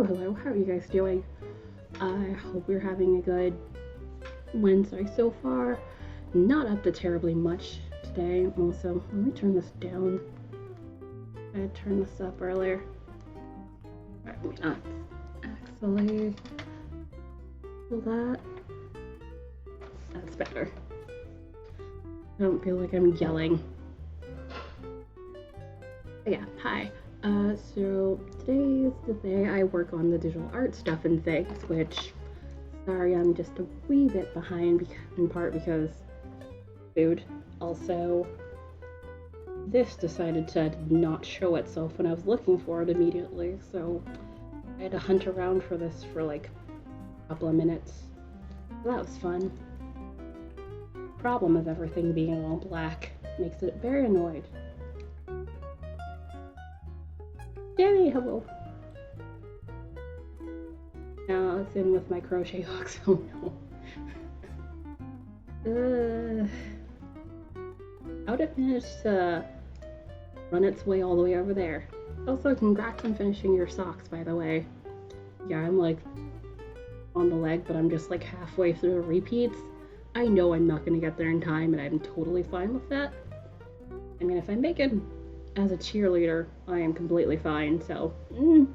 Hello, how are you guys doing? I hope you're having a good Wednesday so far. Not up to terribly much today. Also, let me turn this down. I had turned this up earlier. Alright, let me not actually do that. That's better. I don't feel like I'm yelling. But yeah, hi. So today is the day I work on the digital art stuff and things, which, sorry, I'm just a wee bit behind in part because food. Also, this decided to not show itself when I was looking for it immediately, so I had to hunt around for this for like a couple of minutes. So that was fun. Problem of everything being all black makes it very annoyed. Yay, hello. Now it's in with my crochet hooks. Oh no. How'd it manage to run its way all the way over there? Also, congrats on finishing your socks, by the way. Yeah, I'm like on the leg, but I'm just like halfway through the repeats. I know I'm not gonna get there in time, and I'm totally fine with that. I mean, if I make it as a cheerleader, I am completely fine, so, because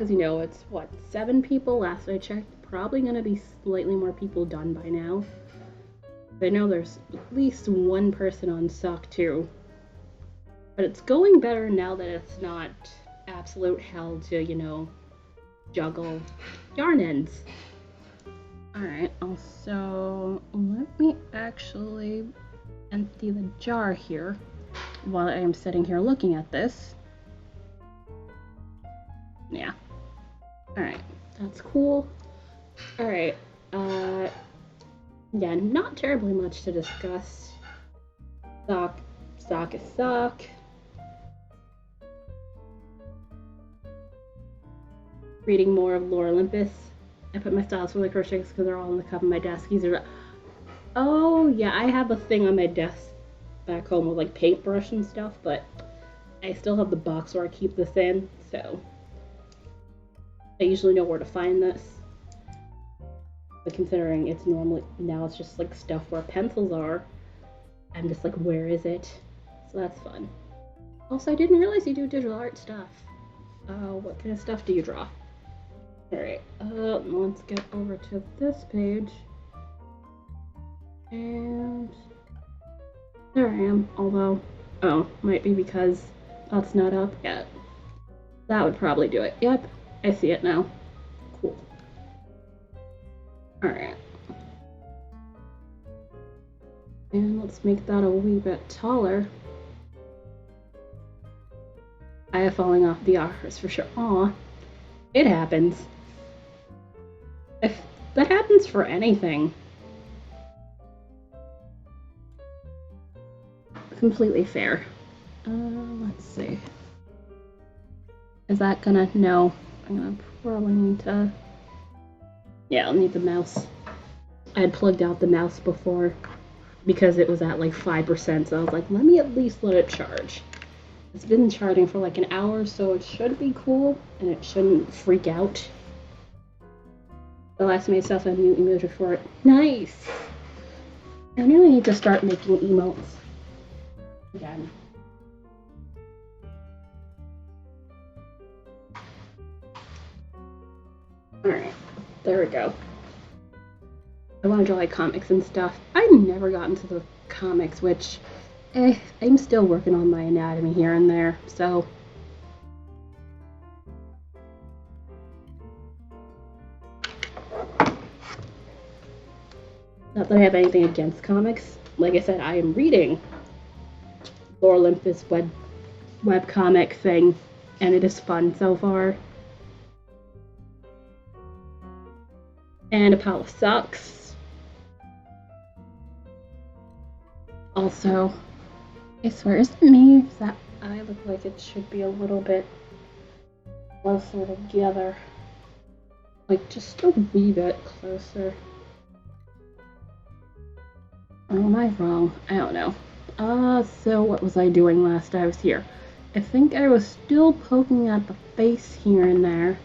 you know, it's what, 7 people last I checked, probably gonna be slightly more people done by now. I know there's at least one person on sock 2, but it's going better now that it's not absolute hell to, you know, juggle yarn ends. Alright, also, let me actually empty the jar here while I am sitting here looking at this. Yeah. Alright, that's cool. Alright, yeah, not terribly much to discuss. Sock is sock. Reading more of Lore Olympus. I put my styles for the crochets because they're all on the cup of my desk. These are. Oh yeah, I have a thing on my desk back home with like paintbrush and stuff, but I still have the box where I keep this in, so I usually know where to find this. But considering it's normally now it's just like stuff where pencils are, I'm just like, where is it? So that's fun. Also, I didn't realize you do digital art stuff. What kind of stuff do you draw? Alright, let's get over to this page. And there I am, although, might be because that's not up yet. That would probably do it. Yep, I see it now. Cool. Alright. And let's make that a wee bit taller. I have falling off the arms for sure. Aw, it happens. If that happens for anything. Completely fair. Let's see. Is that gonna? No. I'm gonna probably need to. Yeah, I'll need the mouse. I had plugged out the mouse before because it was at like 5%, so I was like, let me at least let it charge. It's been charging for like an hour, so it should be cool and it shouldn't freak out. The last made stuff a new emoji for it. Nice! I really need to start making emotes again. Alright, there we go. I want to draw like comics and stuff. I've never gotten to the comics, which, I'm still working on my anatomy here and there, so. Not that I have anything against comics. Like I said, I am reading Lore Olympus web comic thing, and it is fun so far. And a pile of socks. Also, I swear, is it me? Does that eye look like it should be a little bit closer together? Like, just a wee bit closer. Or am I wrong? I don't know. So what was I doing last I was here? I think I was still poking at the face here and there.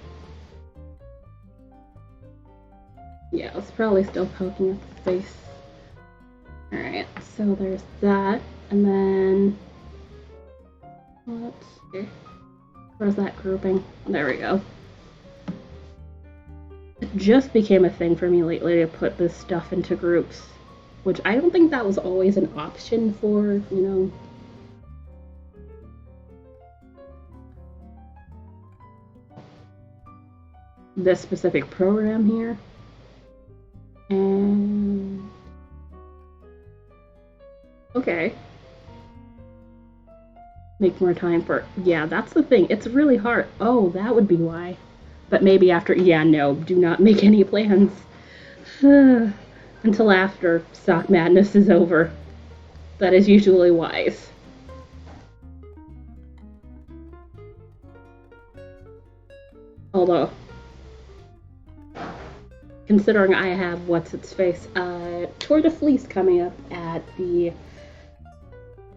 Yeah, I was probably still poking at the face. Alright, so there's that. And then, let's see. Where's that grouping? There we go. It just became a thing for me lately to put this stuff into groups, which I don't think that was always an option for, you know. This specific program here. And okay. Make more time for, yeah, that's the thing. It's really hard. Oh, that would be why. But maybe after, yeah, no, do not make any plans. Until after Sock Madness is over. That is usually wise. Although, considering I have what's-its-face, Tour de Fleece coming up at the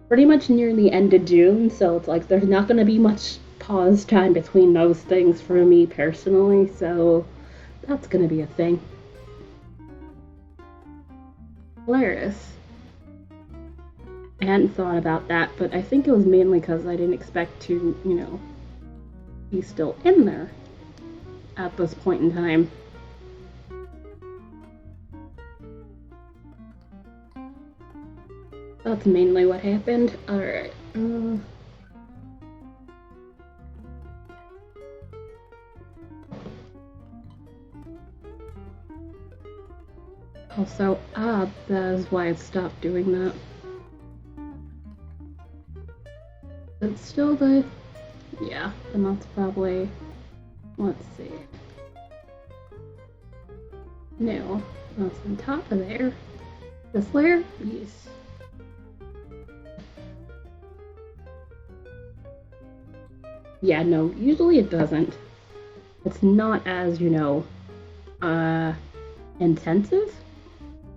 pretty much near the end of June, so it's like there's not going to be much pause time between those things for me personally, so that's going to be a thing. Hilarious. I hadn't thought about that, but I think it was mainly because I didn't expect to, you know, be still in there at this point in time. That's mainly what happened. Alright. Also, that is why I stopped doing that. It's still the, yeah, and that's probably, let's see. No, that's on top of there. This layer? Yes. Yeah, no, usually it doesn't. It's not as, you know, intensive.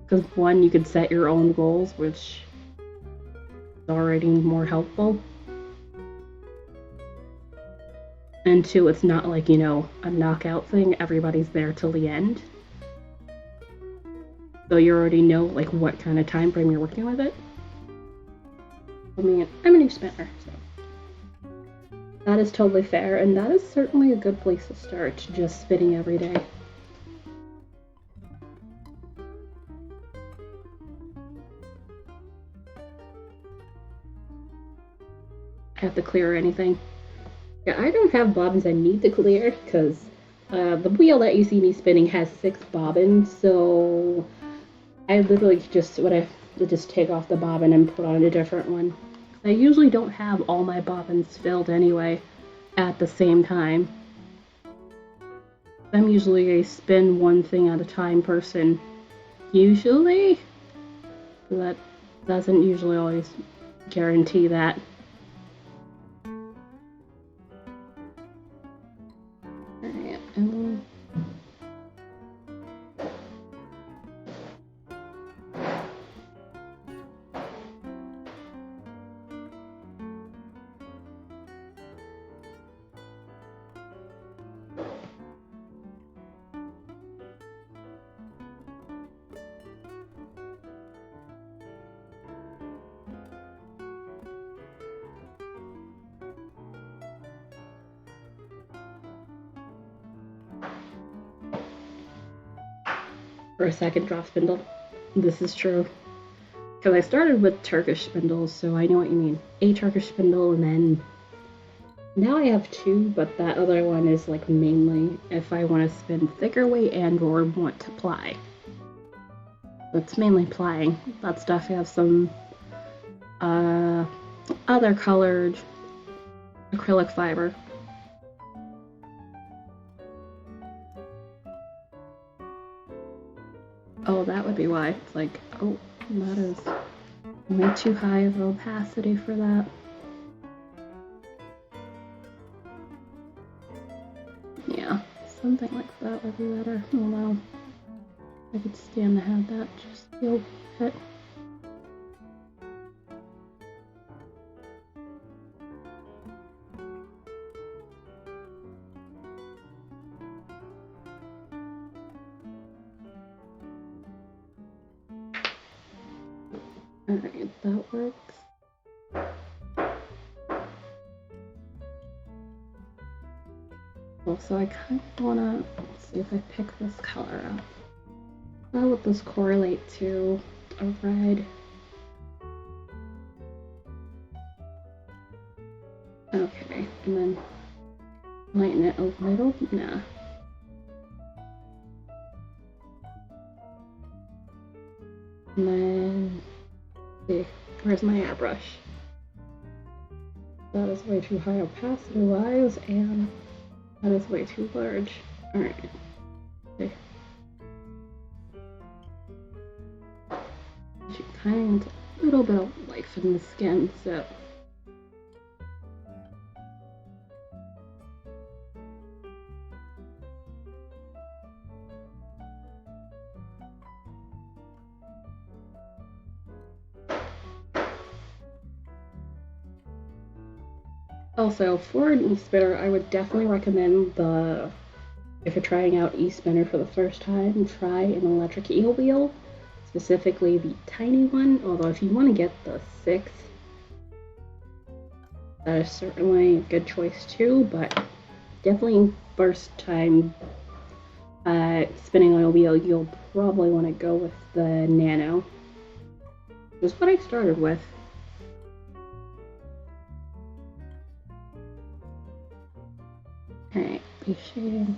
Because one, you could set your own goals, which is already more helpful. And two, it's not like, you know, a knockout thing. Everybody's there till the end. So you already know, like, what kind of time frame you're working with it. I mean, I'm a new spinner, so. That is totally fair, and that is certainly a good place to start, just spinning every day. Have to clear anything. Yeah, I don't have bobbins I need to clear, because the wheel that you see me spinning has 6 bobbins, so I literally just would have to just take off the bobbin and put on a different one. I usually don't have all my bobbins filled anyway at the same time. I'm usually a spin one thing at a time person. Usually. That doesn't usually always guarantee that. Alright, for a second drop spindle. This is true. Because I started with Turkish spindles, so I know what you mean. A Turkish spindle, and then now I have 2, but that other one is like mainly if I want to spin thicker weight and or want to ply. It's mainly plying. That stuff has some other colored acrylic fiber. Oh, that would be why. It's like, oh, that is way too high of an opacity for that. Yeah, something like that would be better. Oh well. I could stand to have that just feel fit. Alright, that works. Also, I kind of wanna see if I pick this color up. How would this correlate to a red? Okay, and then lighten it a little? Nah. And then, see, where's my airbrush? That is way too high opacity-wise, and that is way too large. Alright. Okay. She kind of a little bit of life in the skin, so. Also, for an e-spinner, I would definitely recommend if you're trying out e-spinner for the first time, try an electric eel wheel, specifically the tiny one, although if you want to get the 6, that is certainly a good choice too, but definitely first time spinning on a wheel, you'll probably want to go with the Nano. This is what I started with. Alright, be shading.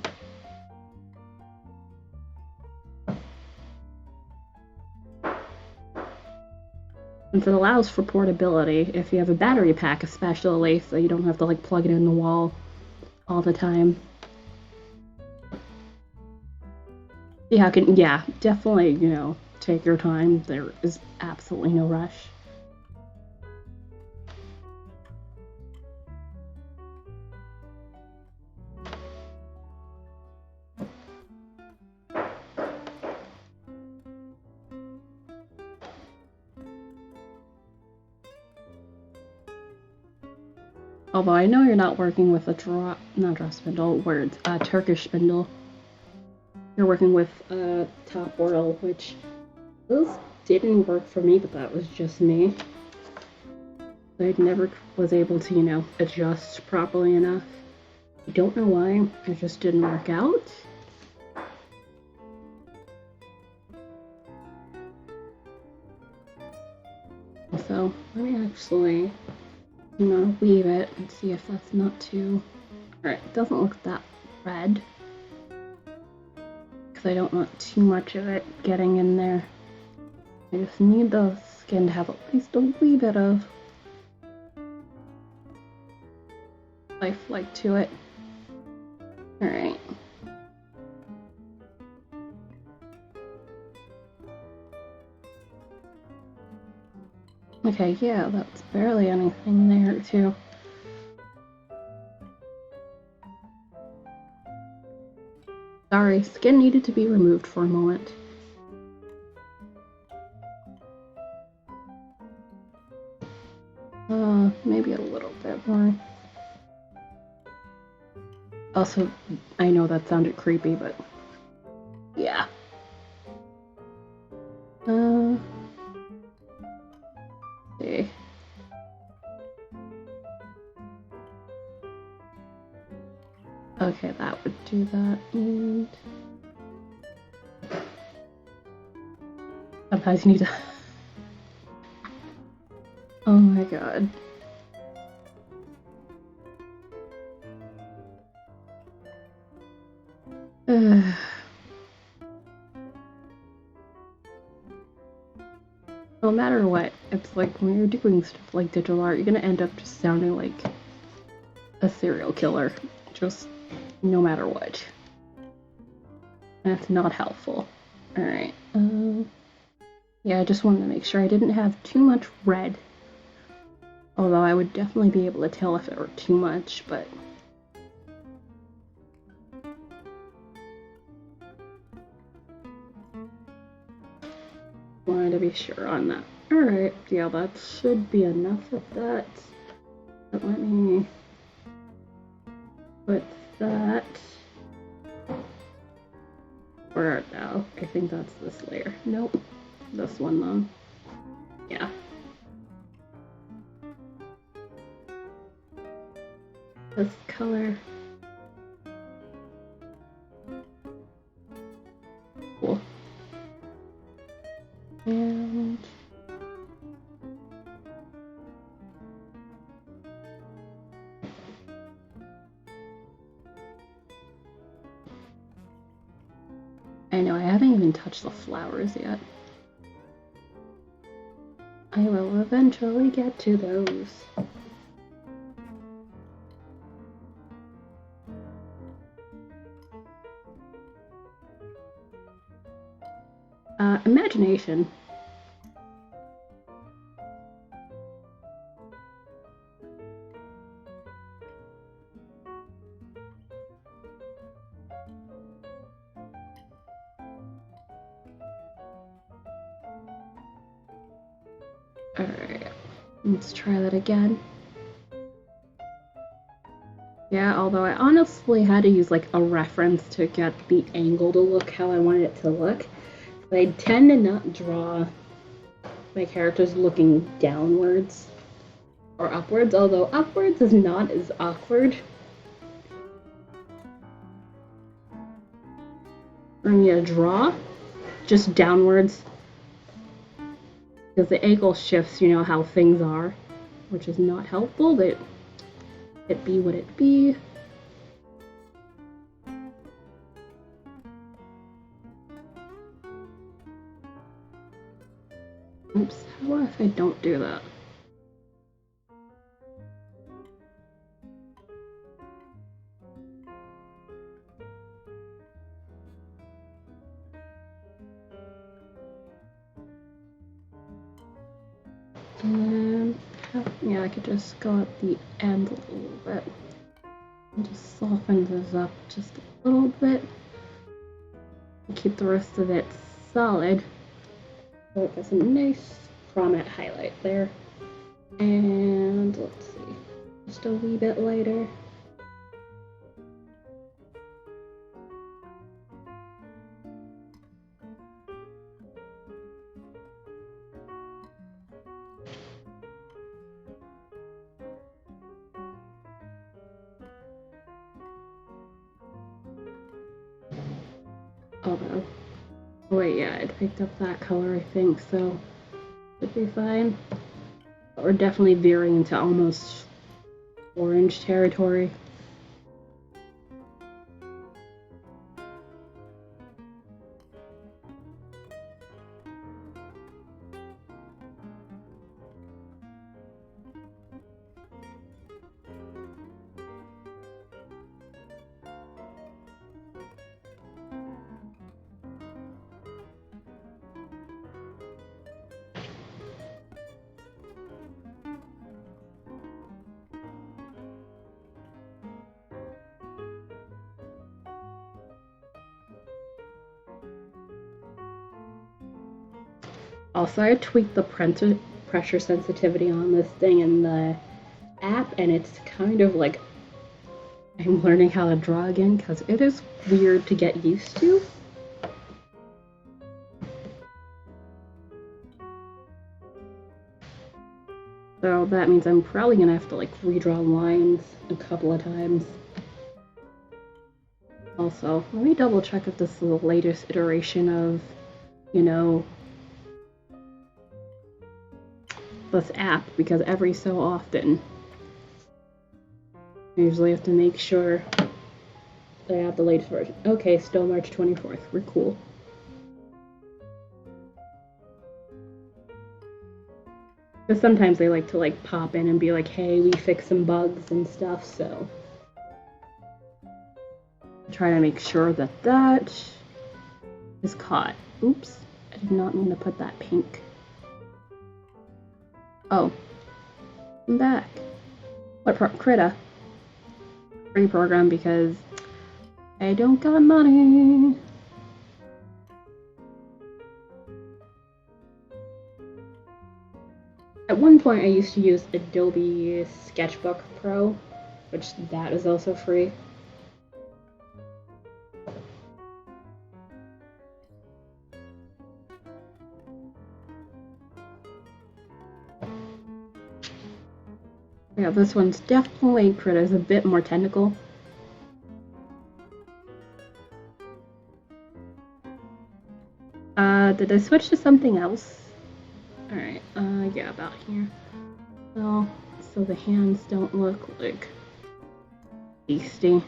Since it allows for portability, if you have a battery pack especially, so you don't have to like plug it in the wall all the time. Yeah, definitely, you know, take your time. There is absolutely no rush. Although I know you're not working with a Turkish spindle. You're working with a top whirl, which those didn't work for me, but that was just me. I never was able to, you know, adjust properly enough. I don't know why, it just didn't work out. So, let me actually, you know, weave it and see if that's not too... Alright, it doesn't look that red. Because I don't want too much of it getting in there. I just need the skin to have at least a wee bit of lifelike to it. Alright. Okay, yeah, that's barely anything there, too. Sorry, skin needed to be removed for a moment. Maybe a little bit more. Also, I know that sounded creepy, but yeah. See. Okay, that would do that, and sometimes you need to... Oh my god. No matter what, it's like when you're doing stuff like digital art, you're gonna end up just sounding like a serial killer. Just no matter what. That's not helpful. Alright, yeah, I just wanted to make sure I didn't have too much red. Although I would definitely be able to tell if it were too much, but... Wanted to be sure on that. Alright, yeah, that should be enough of that. But let me put that... Where now? I think that's this layer. Nope. This one though. Yeah. This color. Cool. And I know I haven't even touched the flowers yet. I will eventually get to those. Imagination. Alright, let's try that again. Yeah, although I honestly had to use like a reference to get the angle to look how I wanted it to look. I tend to not draw my characters looking downwards or upwards, although upwards is not as awkward. For me to draw, just downwards, because the angle shifts, you know how things are, which is not helpful, but it be what it be. Oops, how if I don't do that? Yeah, I could just go at the end a little bit and just soften this up just a little bit and keep the rest of it solid. So it gets a nice prominent highlight there. And let's see, just a wee bit lighter. Although, oh wait, yeah, I picked up that color, I think, so should be fine. But we're definitely veering into almost orange territory. Also, I tweaked the pressure sensitivity on this thing in the app, and it's kind of like I'm learning how to draw again because it is weird to get used to. So that means I'm probably gonna have to like redraw lines a couple of times. Also, let me double check if this is the latest iteration of, you know, this app, because every so often I usually have to make sure that I have the latest version. Okay, still March 24th. We're cool. Because sometimes they like to like pop in and be like, hey, we fixed some bugs and stuff, so try to make sure that that is caught. Oops, I did not mean to put that pink. Oh, I'm back. What Krita? Free program because I don't got money. At one point I used to use Adobe Sketchbook Pro, which that is also free. Yeah, this one's definitely critters a bit more technical. Did I switch to something else? Alright, yeah, about here. Well, so the hands don't look like beastie.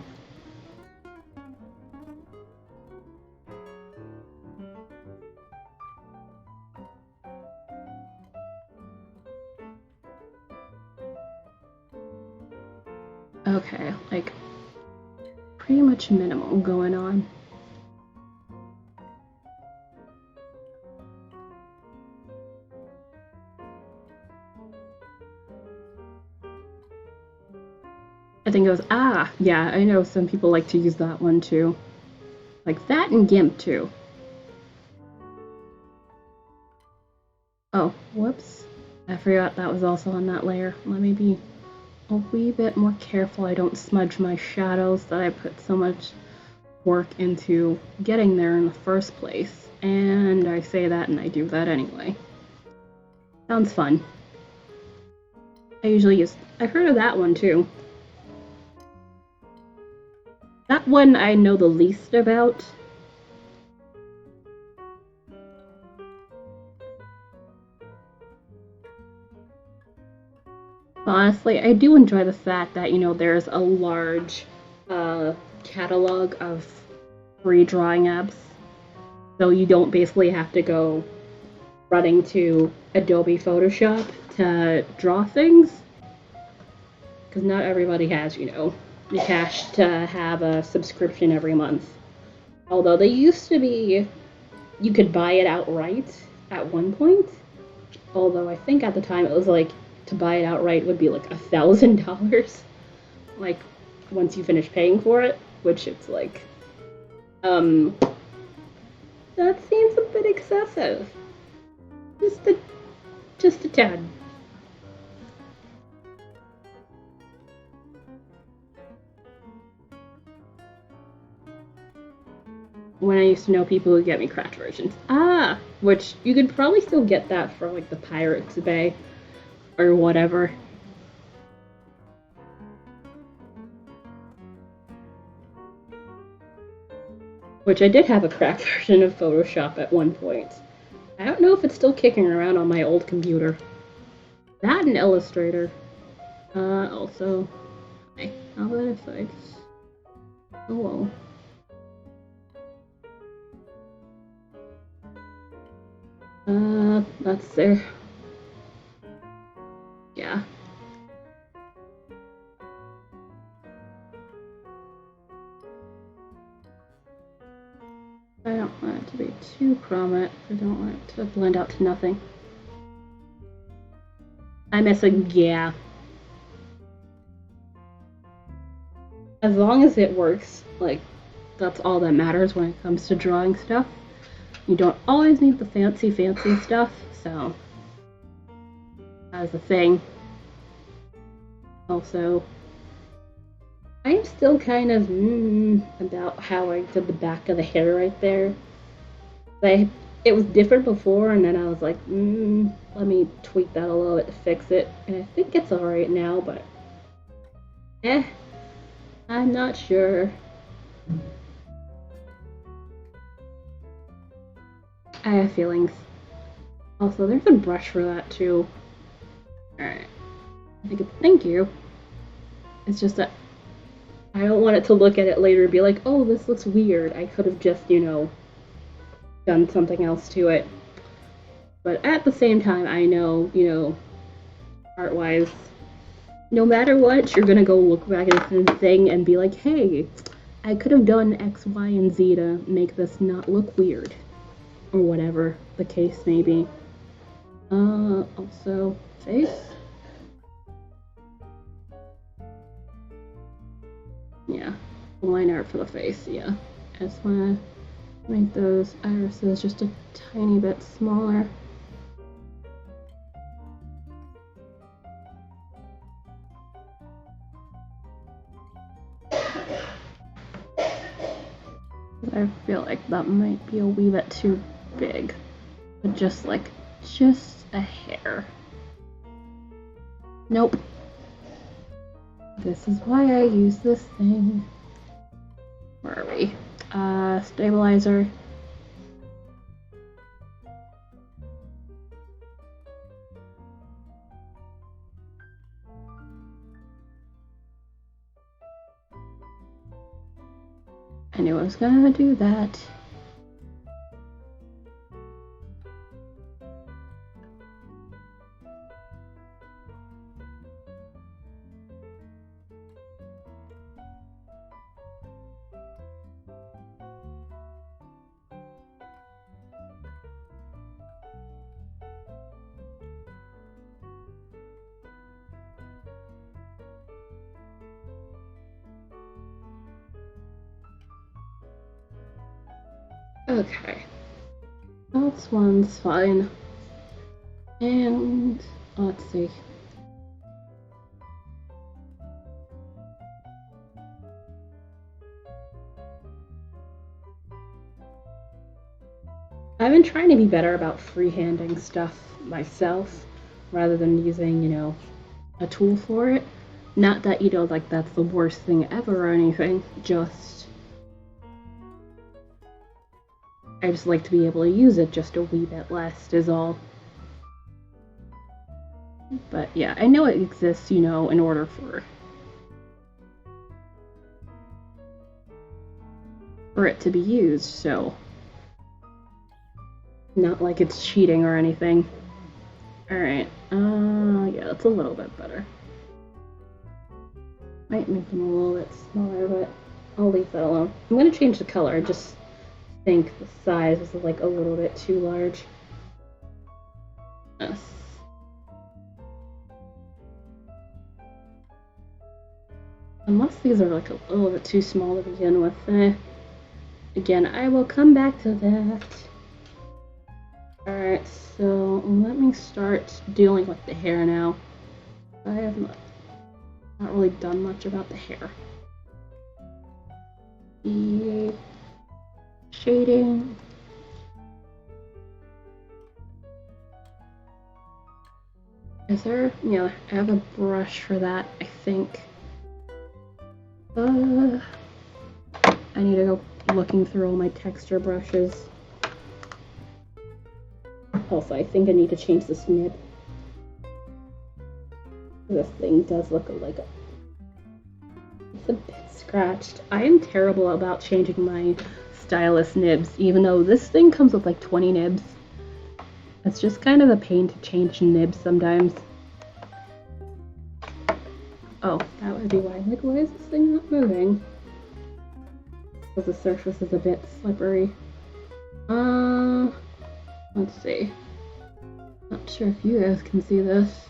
Okay, like pretty much minimal going on. I think it was, yeah, I know some people like to use that one too. Like that and GIMP too. Oh, whoops. I forgot that was also on that layer. Let me be a wee bit more careful I don't smudge my shadows that I put so much work into getting there in the first place. And I say that and I do that anyway. Sounds fun. I've heard of that one too. That one I know the least about. Honestly, I do enjoy the fact that, there's a large catalog of free drawing apps. So you don't basically have to go running to Adobe Photoshop to draw things. Because not everybody has, the cash to have a subscription every month. Although they used to be, you could buy it outright at one point. Although I think at the time it was like, to buy it outright would be like $1,000. Like, once you finish paying for it, which it's like, that seems a bit excessive. Just a tad. When I used to know people who get me cracked versions. Which you could probably still get that from like the Pirates Bay or whatever. Which I did have a cracked version of Photoshop at one point. I don't know if it's still kicking around on my old computer. That and Illustrator. Also, how about if I... Oh well. That's there. Yeah. I don't want it to be too prominent. I don't want it to blend out to nothing. I'm missing, yeah. As long as it works, like, that's all that matters when it comes to drawing stuff. You don't always need the fancy stuff, so that's the thing. Also, I'm still kind of about how I did the back of the hair right there. It was different before, and then I was like, let me tweak that a little bit to fix it. And I think it's alright now, but I'm not sure. I have feelings. Also, there's a brush for that too. Alright. Thank you. It's just that I don't want it to look at it later and be like, oh, this looks weird. I could have just, done something else to it. But at the same time, I know, art-wise, no matter what, you're gonna go look back at the thing and be like, hey, I could have done X, Y, and Z to make this not look weird. Or whatever the case may be. Also, face. Yeah, line art for the face, yeah. I just wanna make those irises just a tiny bit smaller. I feel like that might be a wee bit too big, but just a hair. Nope. This is why I use this thing. Where are we? Stabilizer. I knew I was gonna do that. Okay. That one's fine. And let's see. I've been trying to be better about freehanding stuff myself rather than using, a tool for it. Not that, like that's the worst thing ever or anything, just I just like to be able to use it just a wee bit less is all. But yeah, I know it exists, in order for it to be used, so not like it's cheating or anything. Alright, yeah, that's a little bit better. Might make them a little bit smaller, but I'll leave that alone. I'm gonna change the color, I just think the size is like a little bit too large. Yes. Unless these are like a little bit too small to begin with. Again, I will come back to that. Alright, so let me start dealing with the hair now. I have not really done much about the hair. The shading. Is there, yeah, I have a brush for that, I think. I need to go looking through all my texture brushes. Also, I think I need to change this nib. This thing does look like it's a bit scratched. I am terrible about changing my stylus nibs, even though this thing comes with like 20 nibs. It's just kind of a pain to change nibs sometimes. Oh, that would be why. Like, why is this thing not moving? Because the surface is a bit slippery. Let's see. Not sure if you guys can see this.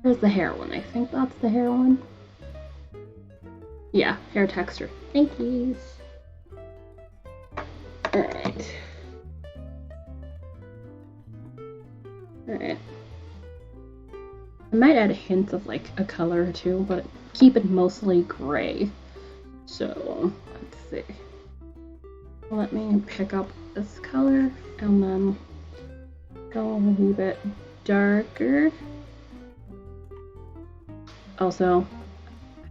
Here's the hair one. I think that's the hair one. Yeah, hair texture. Thank you. Alright. Alright. I might add a hint of like a color or two, but keep it mostly gray. So, let's see. Let me pick up this color and then go a little bit darker. Also,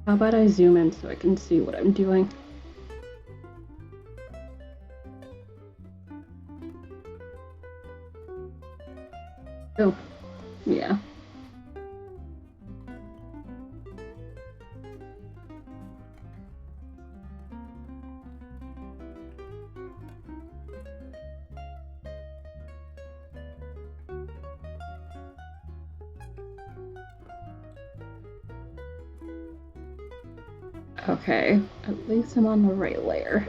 how about I zoom in so I can see what I'm doing? Oh, yeah. Okay, at least I'm on the right layer.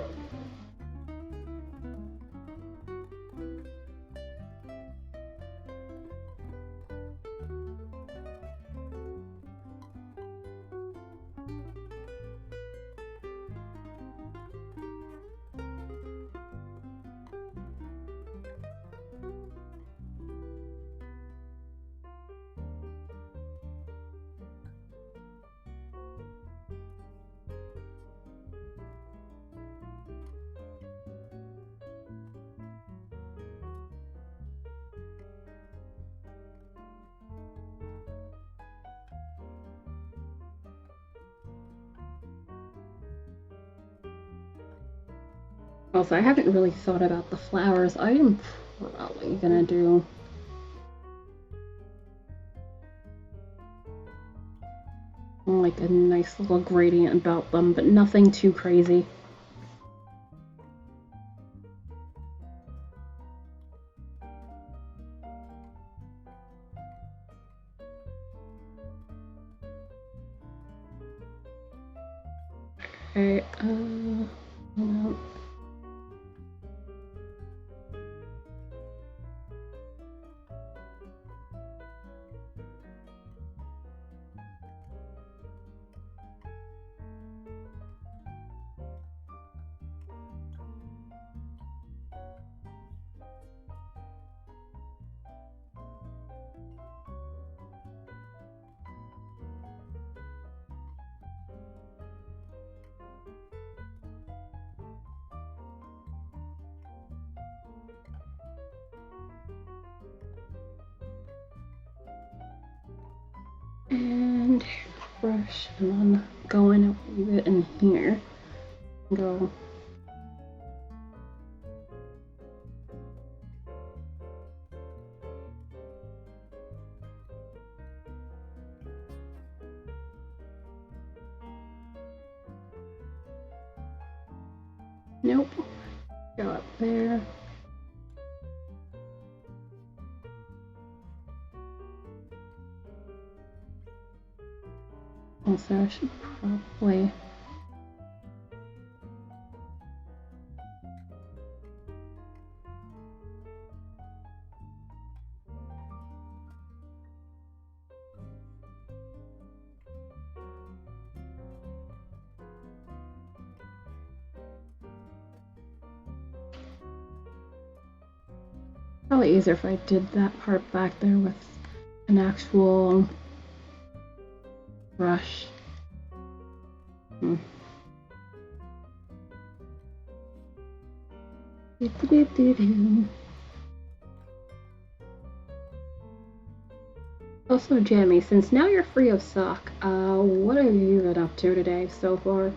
Also, I haven't really thought about the flowers. I am probably gonna do like a nice little gradient about them, but nothing too crazy. Okay, no. And brush, and then go in and leave it in here. Go. Nope. Go up there. Also, I should probably probably easier if I did that part back there with an actual brush. Also, Jamie, since now you're free of sock, what have you been up to today so far?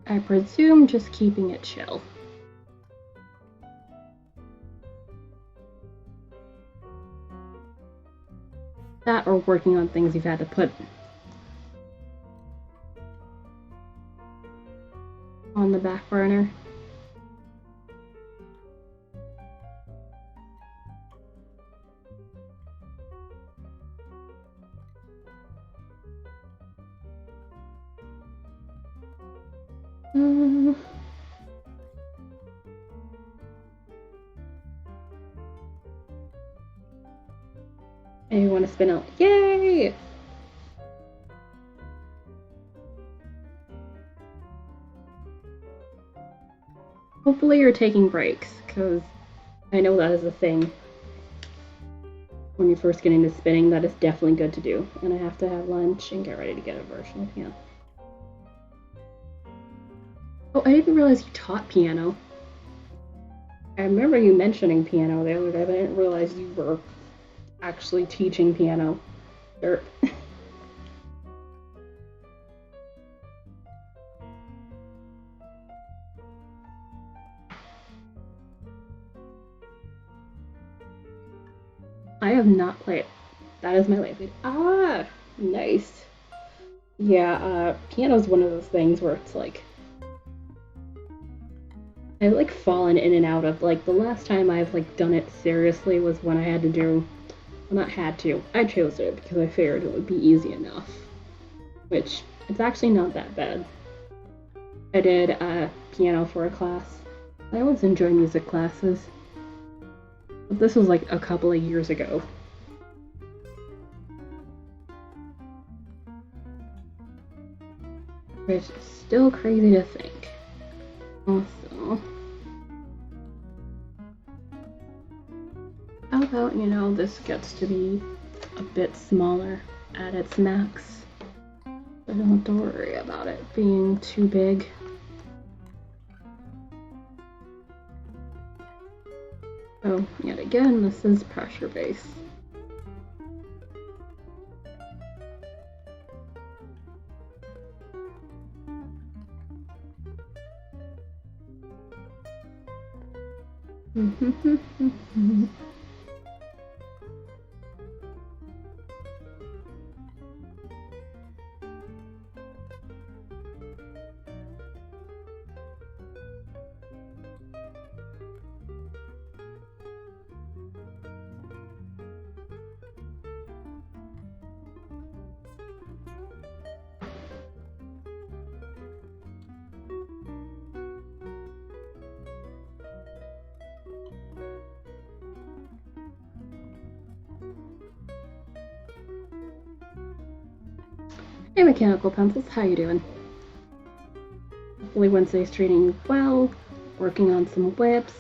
I presume just keeping it chill. That or working on things you've had to put on the back burner. And you want to spin out. Yay! Hopefully you're taking breaks, because I know that is a thing. When you first get into spinning, that is definitely good to do. And I have to have lunch and get ready to get a version of piano. Oh, I didn't realize you taught piano. I remember you mentioning piano the other day, but I didn't realize you were actually teaching piano. Derp. I have not played. That is my lately. Ah, nice. Yeah, piano's one of those things where it's like I've like fallen in and out of, like, the last time I've like done it seriously was when I had to do, well, not had to, I chose it because I figured it would be easy enough, which it's actually not that bad. I did piano for a class. I always enjoy music classes, but this was like a couple of years ago. Which is still crazy to think. Also, how about, you know, this gets to be a bit smaller at its max. I don't have to worry about it being too big. So, yet again, this is pressure base. Hey Mechanical Pencils, how you doing? Hopefully Wednesday's treating you well, working on some whips.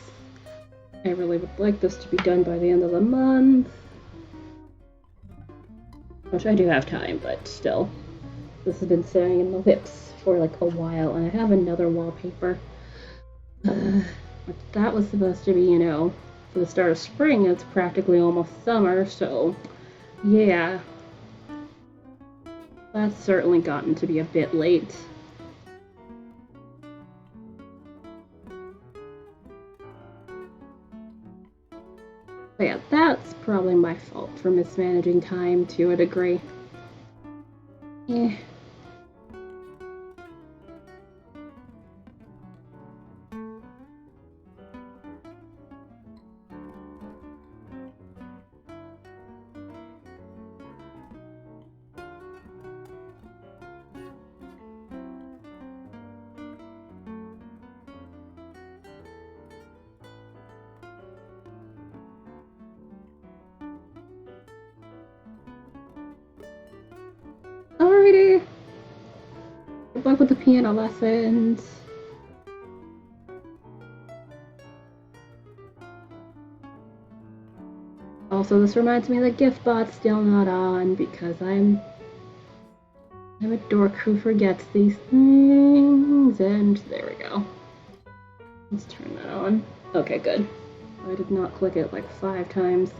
I really would like this to be done by the end of the month. Which I do have time, but still. This has been sitting in the whips for like a while, and I have another wallpaper. That was supposed to be, you know, for the start of spring. It's practically almost summer, so yeah. That's certainly gotten to be a bit late. But yeah, that's probably my fault for mismanaging time to a degree. Eh. Alrighty. Good luck with the piano lessons. Also, this reminds me that GiftBot's still not on because I'm a dork who forgets these things. And there we go. Let's turn that on. Okay, good. I did not click it like 5 times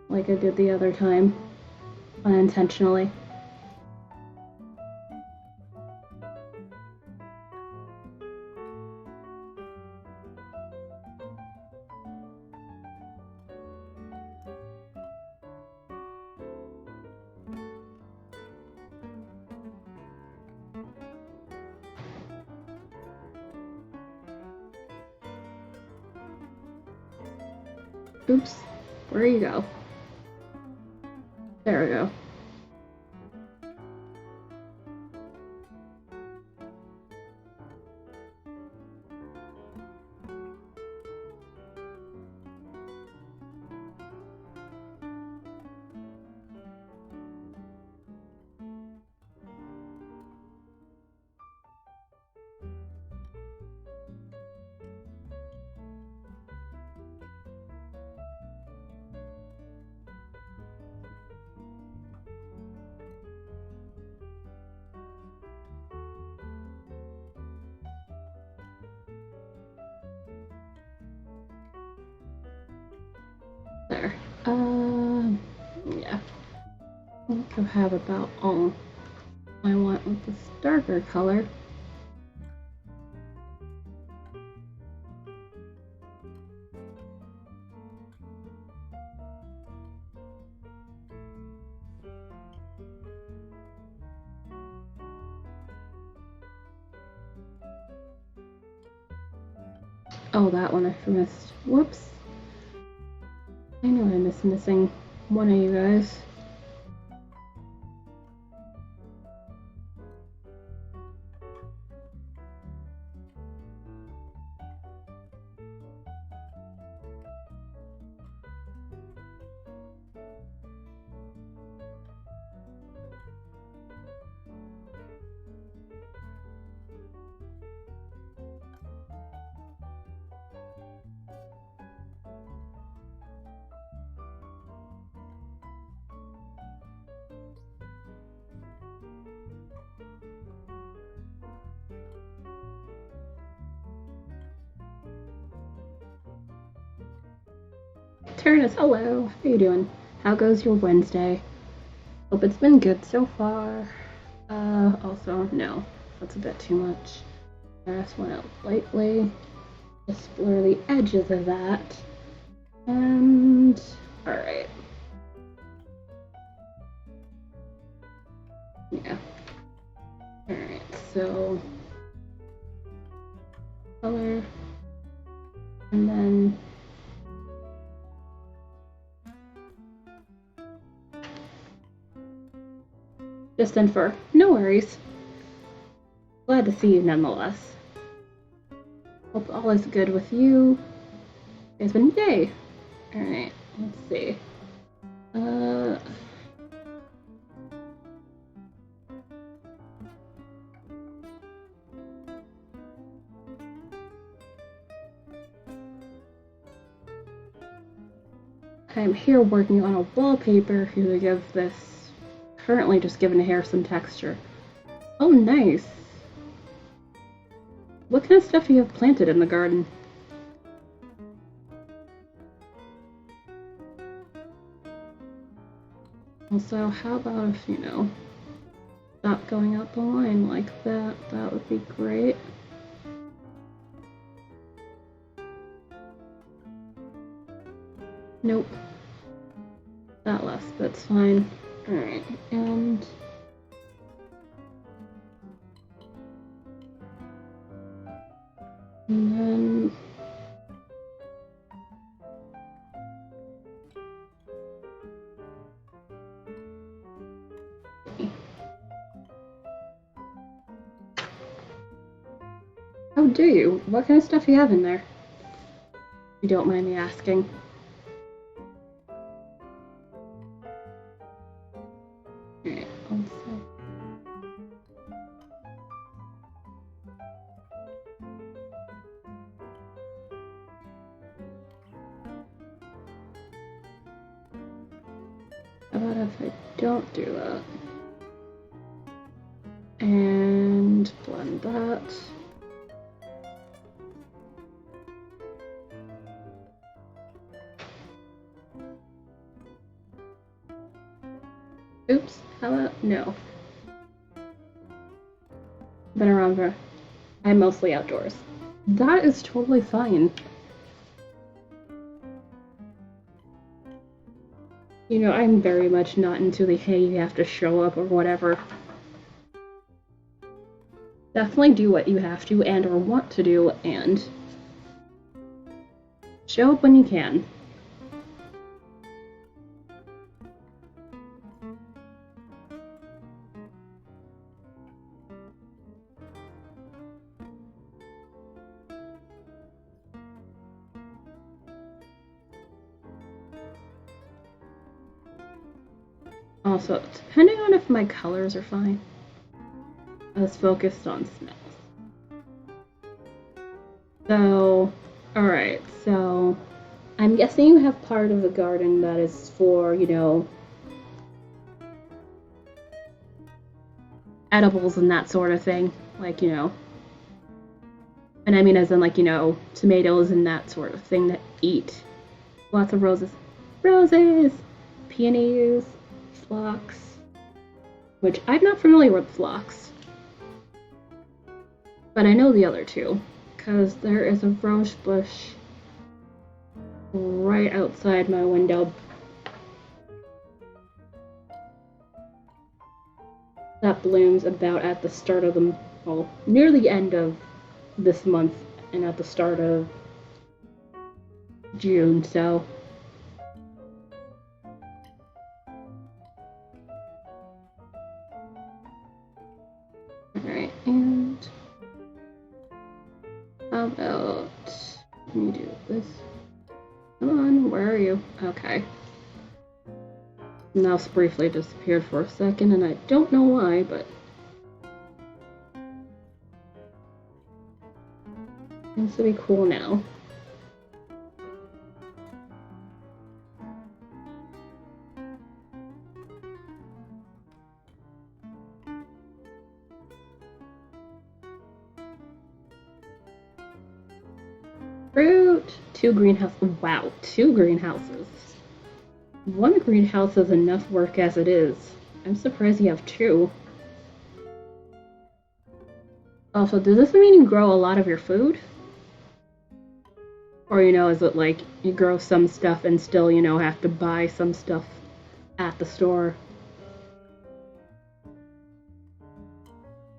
like I did the other time, unintentionally. Oops, where you go? There we go. There. Yeah. I think I have about all I want with this darker color. Oh, that one I missed. Whoops. I know I'm missing one of you guys. Turnus, hello. How you doing? How goes your Wednesday? Hope it's been good so far. Also, no, that's a bit too much. I just went out lightly. Just blur the edges of that. And alright. Yeah. Alright, so color, and then just infer. No worries. Glad to see you nonetheless. Hope all is good with you. It's been yay. Alright, let's see. I'm here working on a wallpaper to give this, currently just giving the hair some texture. Oh, nice. What kind of stuff do you have planted in the garden? Also, how about if, you know, stop going out the line like that? That would be great. Nope. That less, that's fine. Alright, and then how do you? What kind of stuff do you have in there? If you don't mind me asking. Alright, one sec. How about if I don't do that? And blend that. Oops, how about no? Been around for, I'm mostly outdoors. That is totally fine. You know, I'm very much not into the hey, you have to show up or whatever. Definitely do what you have to and or want to do and show up when you can. Also, depending on if my colors are fine, I was focused on smells. So, alright, so I'm guessing you have part of the garden that is for, you know, edibles and that sort of thing. Like, you know, and I mean as in like, you know, tomatoes and that sort of thing that eat. Lots of roses. Roses! Peonies, phlox, which I'm not familiar with phlox, but I know the other two, because there is a rose bush right outside my window that blooms about at the start of the, well, near the end of this month and at the start of June, so alright, and how about, let me do this. Come on, where are you? Okay. Mouse briefly disappeared for a second, and I don't know why, but seems to be cool now. Fruit! 2 greenhouses. Wow, 2 greenhouses. 1 greenhouse is enough work as it is. I'm surprised you have 2. Also, does this mean you grow a lot of your food? Or, is it like you grow some stuff and still, have to buy some stuff at the store?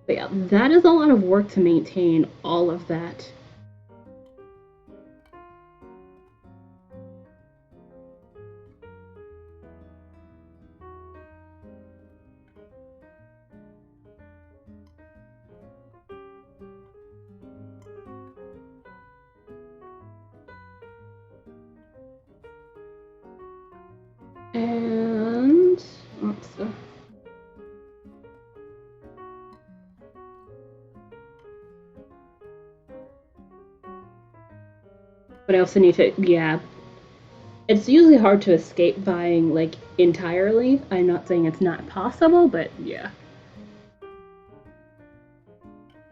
But yeah, that is a lot of work to maintain all of that. And oops. But I also need to, yeah. It's usually hard to escape buying like entirely. I'm not saying it's not possible, but yeah.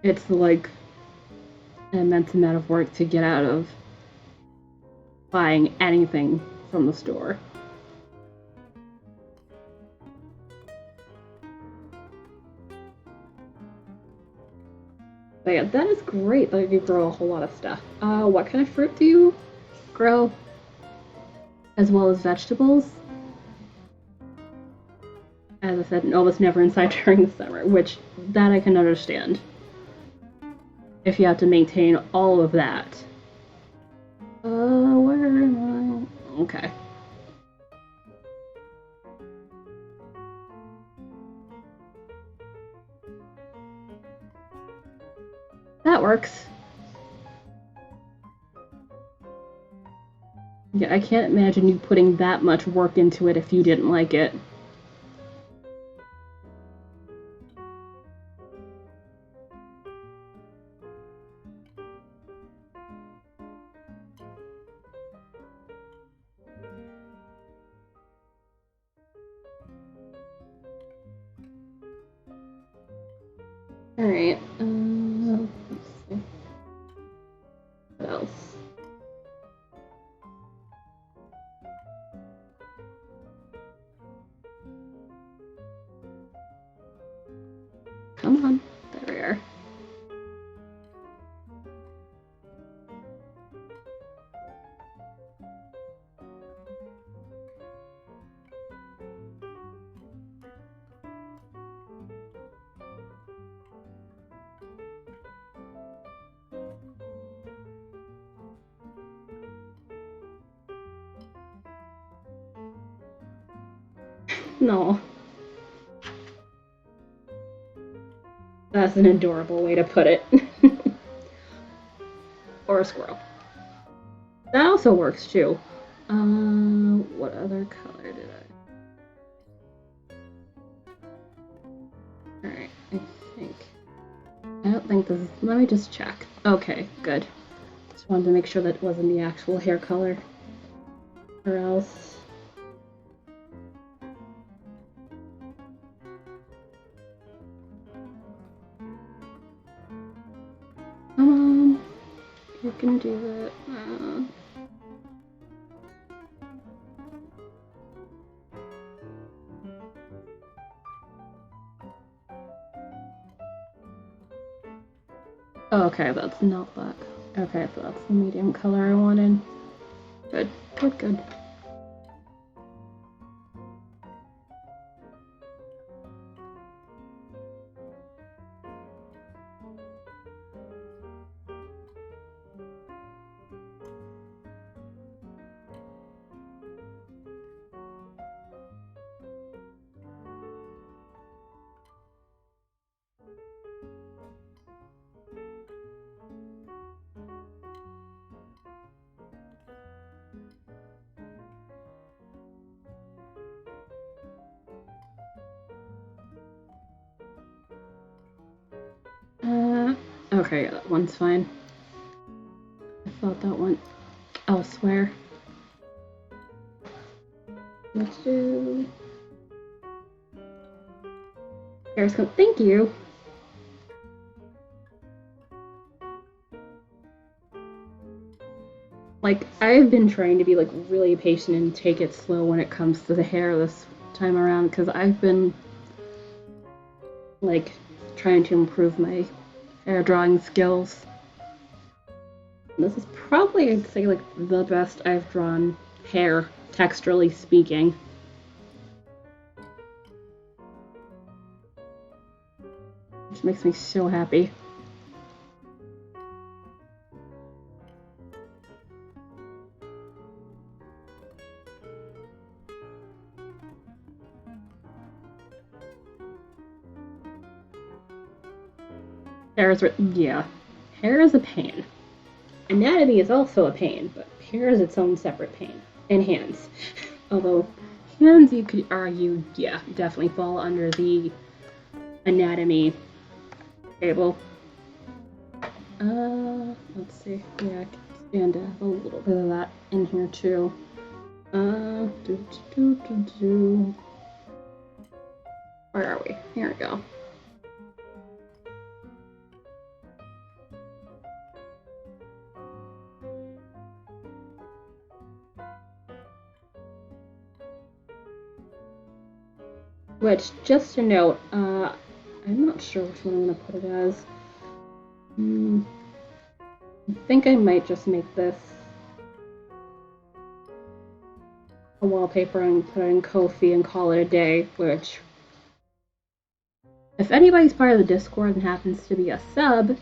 It's like an immense amount of work to get out of buying anything from the store. But yeah, that is great that you grow a whole lot of stuff. What kind of fruit do you grow? As well as vegetables? As I said, almost never inside during the summer, which that I can understand. If you have to maintain all of that. Where am I? Okay. That works. Yeah, I can't imagine you putting that much work into it if you didn't like it. Alright, let's see. What else? Come on. There we are. No. That's an adorable way to put it. Or a squirrel. That also works too. What other color did I? Alright, I think. I don't think this is. Let me just check. Okay, good. Just wanted to make sure that wasn't the actual hair color. Or else. Come on. You can do it. Oh, okay, that's not black. Okay, so that's the medium color I wanted. Good, good, good. Okay, that one's fine. I thought that went elsewhere. Let's do. Here's come. Thank you. Like, I've been trying to be like really patient and take it slow when it comes to the hair this time around because I've been like trying to improve my hair drawing skills. This is probably, I'd say, like the best I've drawn hair, texturally speaking. Which makes me so happy. Hair is, yeah, hair is a pain. Anatomy is also a pain, but hair is its own separate pain. And hands. Although hands, you could argue, yeah, definitely fall under the anatomy table. Let's see. Yeah, I can stand to have a little bit of that in here too. Where are we? Here we go. Which, just to note, I'm not sure which one I'm going to put it as. I think I might just make this a wallpaper and put it in Ko-fi and call it a day, which, if anybody's part of the Discord and happens to be a sub,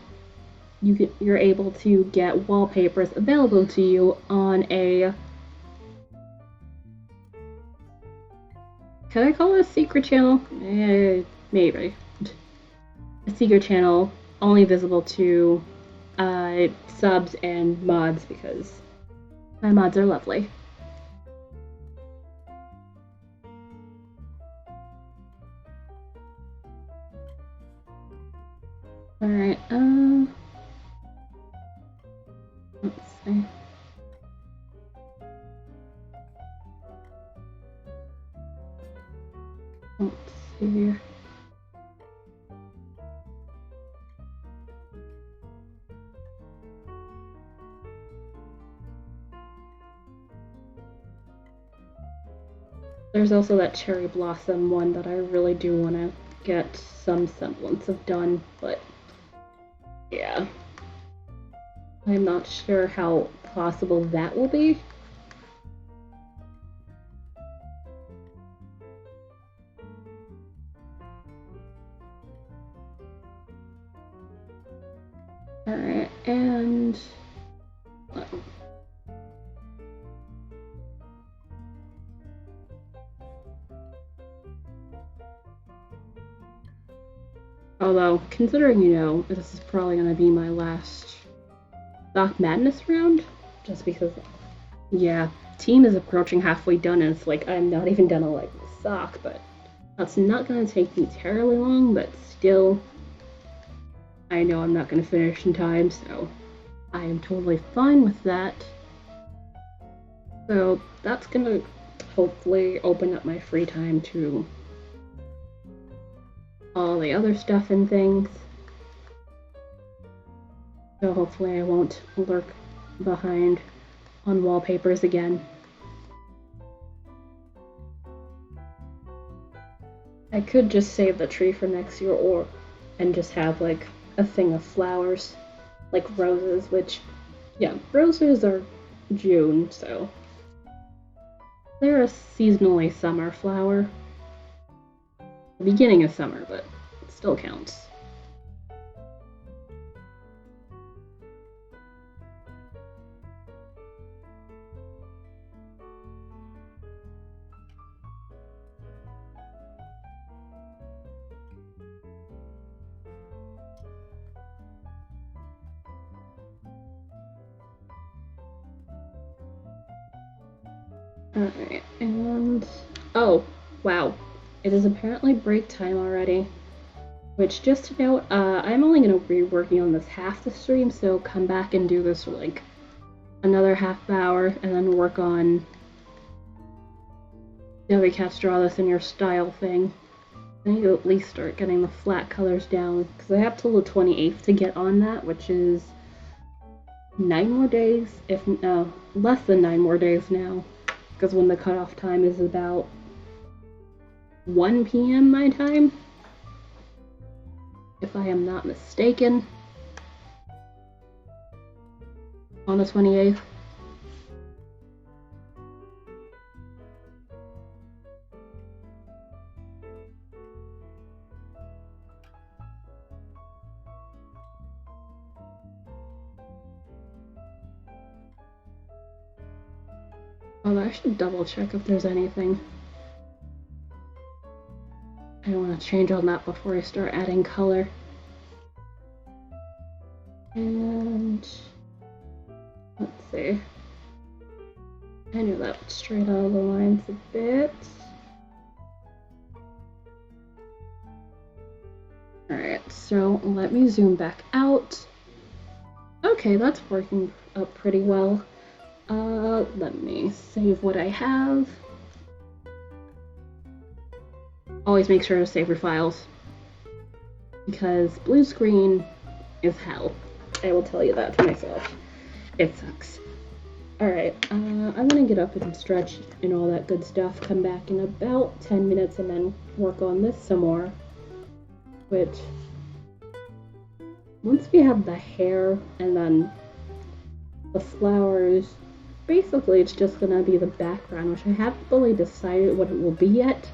you're able to get wallpapers available to you on a... Can I call it a secret channel? Maybe. A secret channel only visible to subs and mods because my mods are lovely. Alright, let's see. Let's see here. There's also that cherry blossom one that I really do want to get some semblance of done, but yeah. I'm not sure how possible that will be. Alright, and... Although, considering, this is probably going to be my last Stock Madness round, just because, yeah, team is approaching halfway done, and it's like, I'm not even done a sock, but that's not going to take me terribly long, but still, I know I'm not going to finish in time, so I am totally fine with that. So that's going to hopefully open up my free time to all the other stuff and things. So hopefully I won't lurk behind on wallpapers again. I could just save the tree for next year and just have like a thing of flowers, like roses, which, yeah, roses are June, so they're a seasonally summer flower. Beginning of summer, but it still counts. Alright, and... oh, wow. It is apparently break time already. Which, just to note, I'm only going to be working on this half the stream, so come back and do this for like another half hour, and then work on Debbie Cats Draw This in Your Style thing. I need to at least start getting the flat colors down, because I have till the 28th to get on that, which is 9 more days, if no, less than 9 more days now, because when the cutoff time is about 1 p.m. my time, if I am not mistaken. on the 28th. Although I should double check if there's anything. I don't want to change on that before I start adding color. And let's see. I knew that would straight out of the lines a bit. Alright, so let me zoom back out. Okay, that's working up pretty well. Let me save what I have. Always make sure to save your files, because blue screen is hell. I will tell you that to myself. It sucks. Alright, I'm gonna get up and stretch and all that good stuff, come back in about 10 minutes and then work on this some more. Which, once we have the hair and then the flowers, basically it's just gonna be the background, which I haven't fully decided what it will be yet.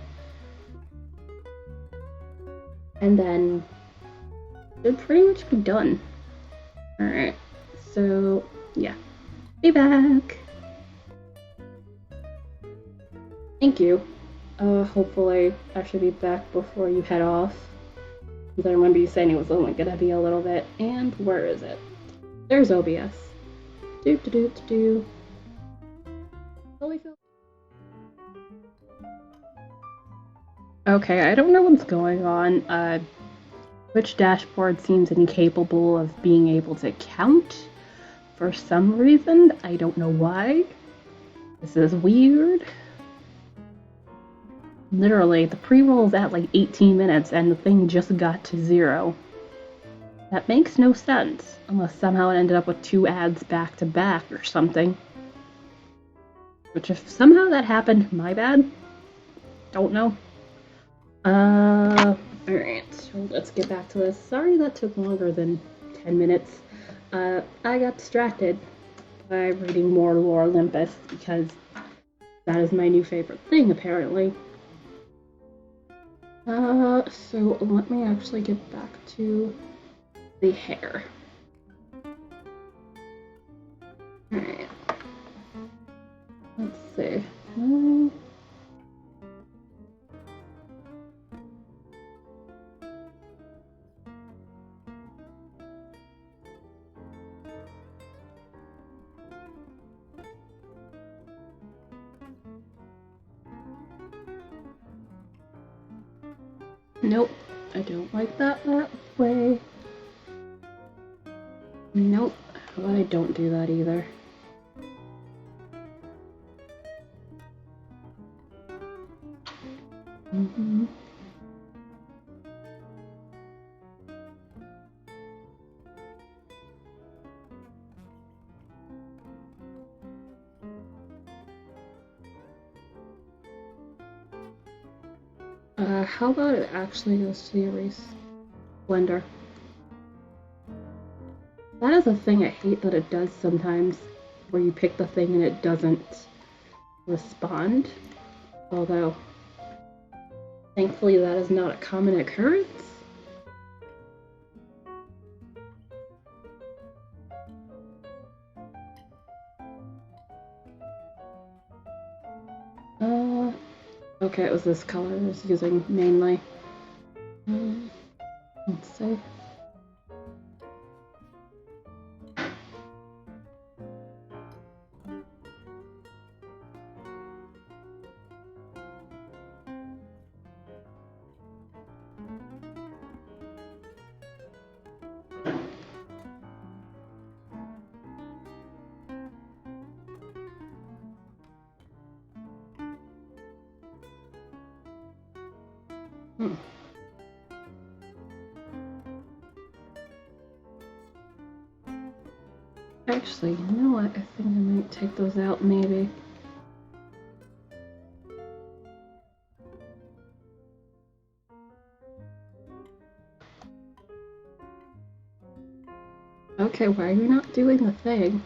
And then it'll pretty much be done. Alright, so yeah. Be back! Thank you. Hopefully I should be back before you head off. Because I remember you saying it was only gonna be a little bit. And where is it? There's OBS. Do. Okay, I don't know what's going on. Twitch dashboard seems incapable of being able to count for some reason. I don't know why. This is weird. Literally, the pre-roll is at like 18 minutes and the thing just got to 0. That makes no sense, unless somehow it ended up with 2 ads back to back or something. Which, if somehow that happened, my bad. Don't know. Alright, so let's get back to this. Sorry that took longer than 10 minutes. I got distracted by reading more Lore Olympus because that is my new favorite thing, apparently. So let me actually get back to the hair. Alright. Let's see. Nope, I don't like that way. Nope, how about I don't do that either? How about it actually goes to the erase blender? That is a thing I hate that it does sometimes, where you pick the thing and it doesn't respond. Although, thankfully that is not a common occurrence. Okay, it was this color I was using mainly. Let's see. Actually, you know what? I think I might take those out, maybe. Okay, why are you not doing the thing?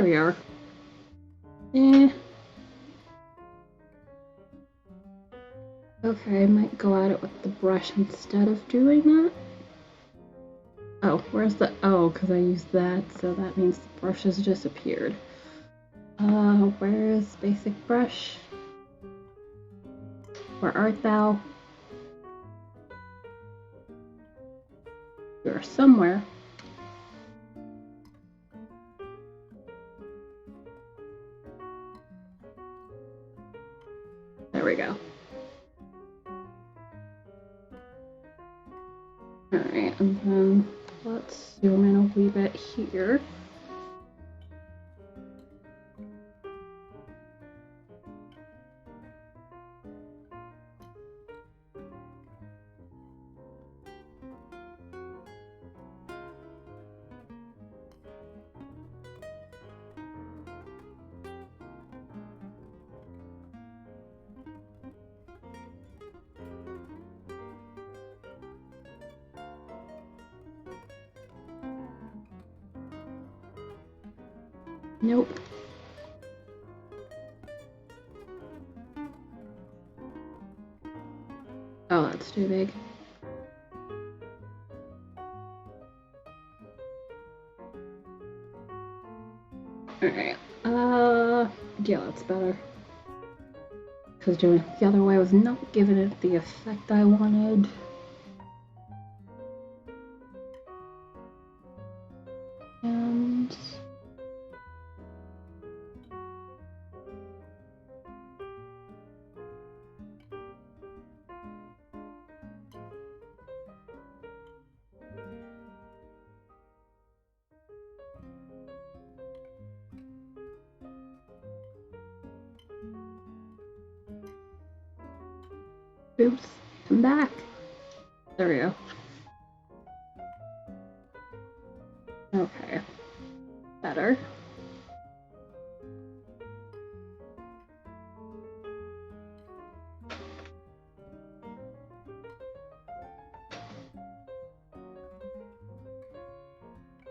we are. Eh. Okay, I might go at it with the brush instead of doing that. Oh, where's the... Oh, because I used that, so that means the brush has disappeared. Where's basic brush? Where art thou? You're somewhere. There we go. Alright, and then let's zoom in a wee bit here. Nope. Oh, that's too big. Alright, yeah, that's better. Because doing it the other way was not giving it the effect I wanted. And... Oops, come back. There we go. Okay, better.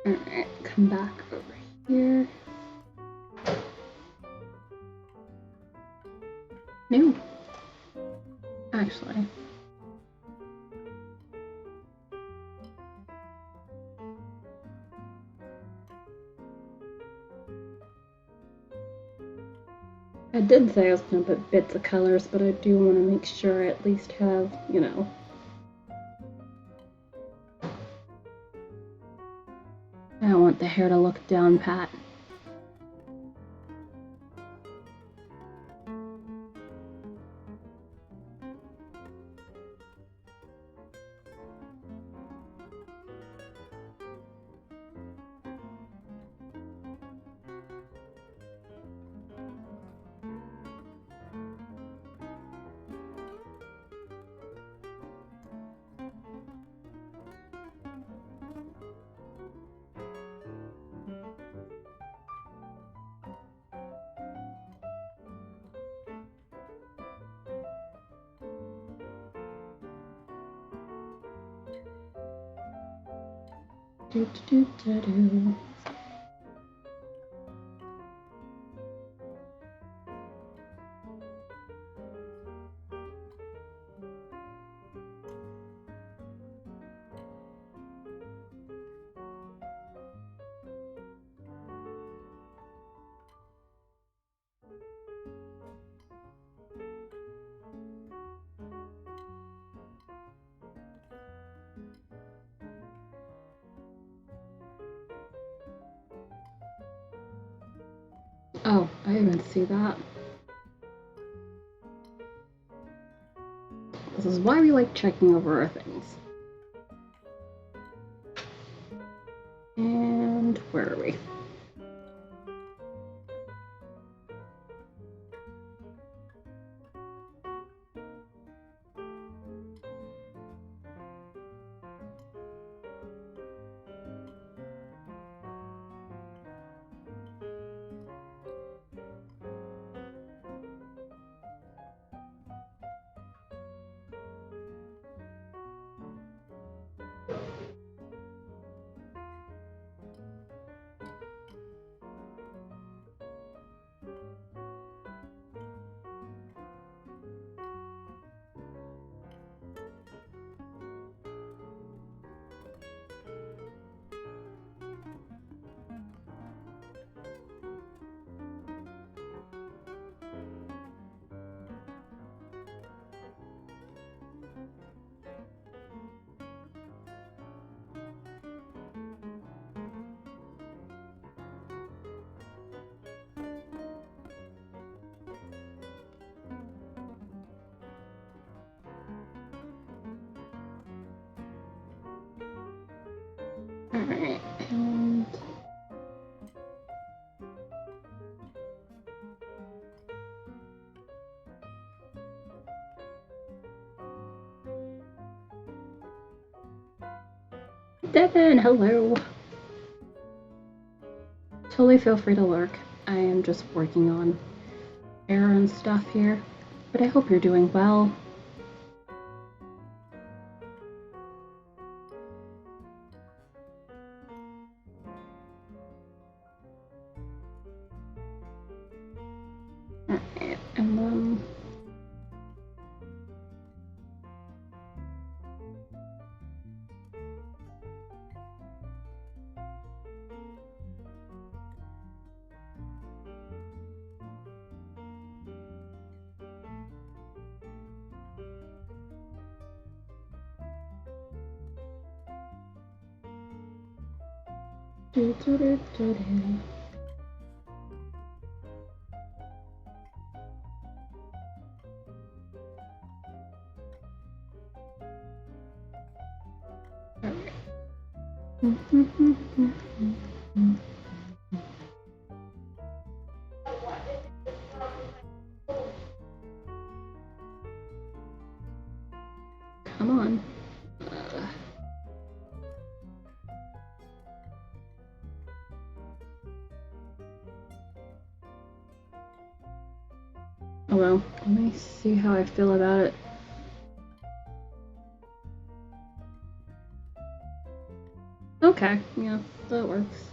Alright, come back over here. No. Actually. I did say I was going to put bits of colors, but I do want to make sure I at least have, you know. I don't want the hair to look down pat. Do, do, do, do. Oh, I didn't see that. This is why we like checking over our things. And where are we? Alright, and Devin, hello. Totally feel free to lurk. I am just working on air and stuff here, but I hope you're doing well. Alright, and then come on. Oh well, let me see how I feel about it. Okay, yeah, that works.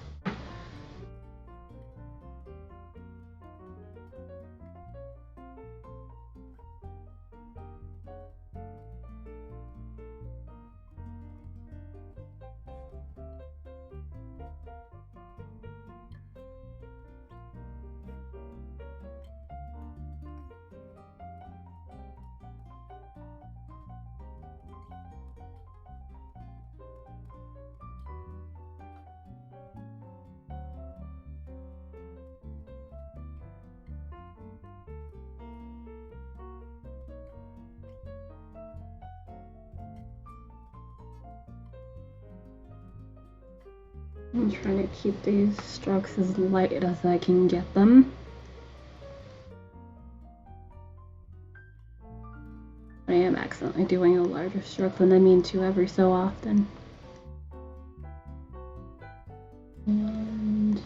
I'm trying to keep these strokes as light as I can get them. I am accidentally doing a larger stroke than I mean to every so often. And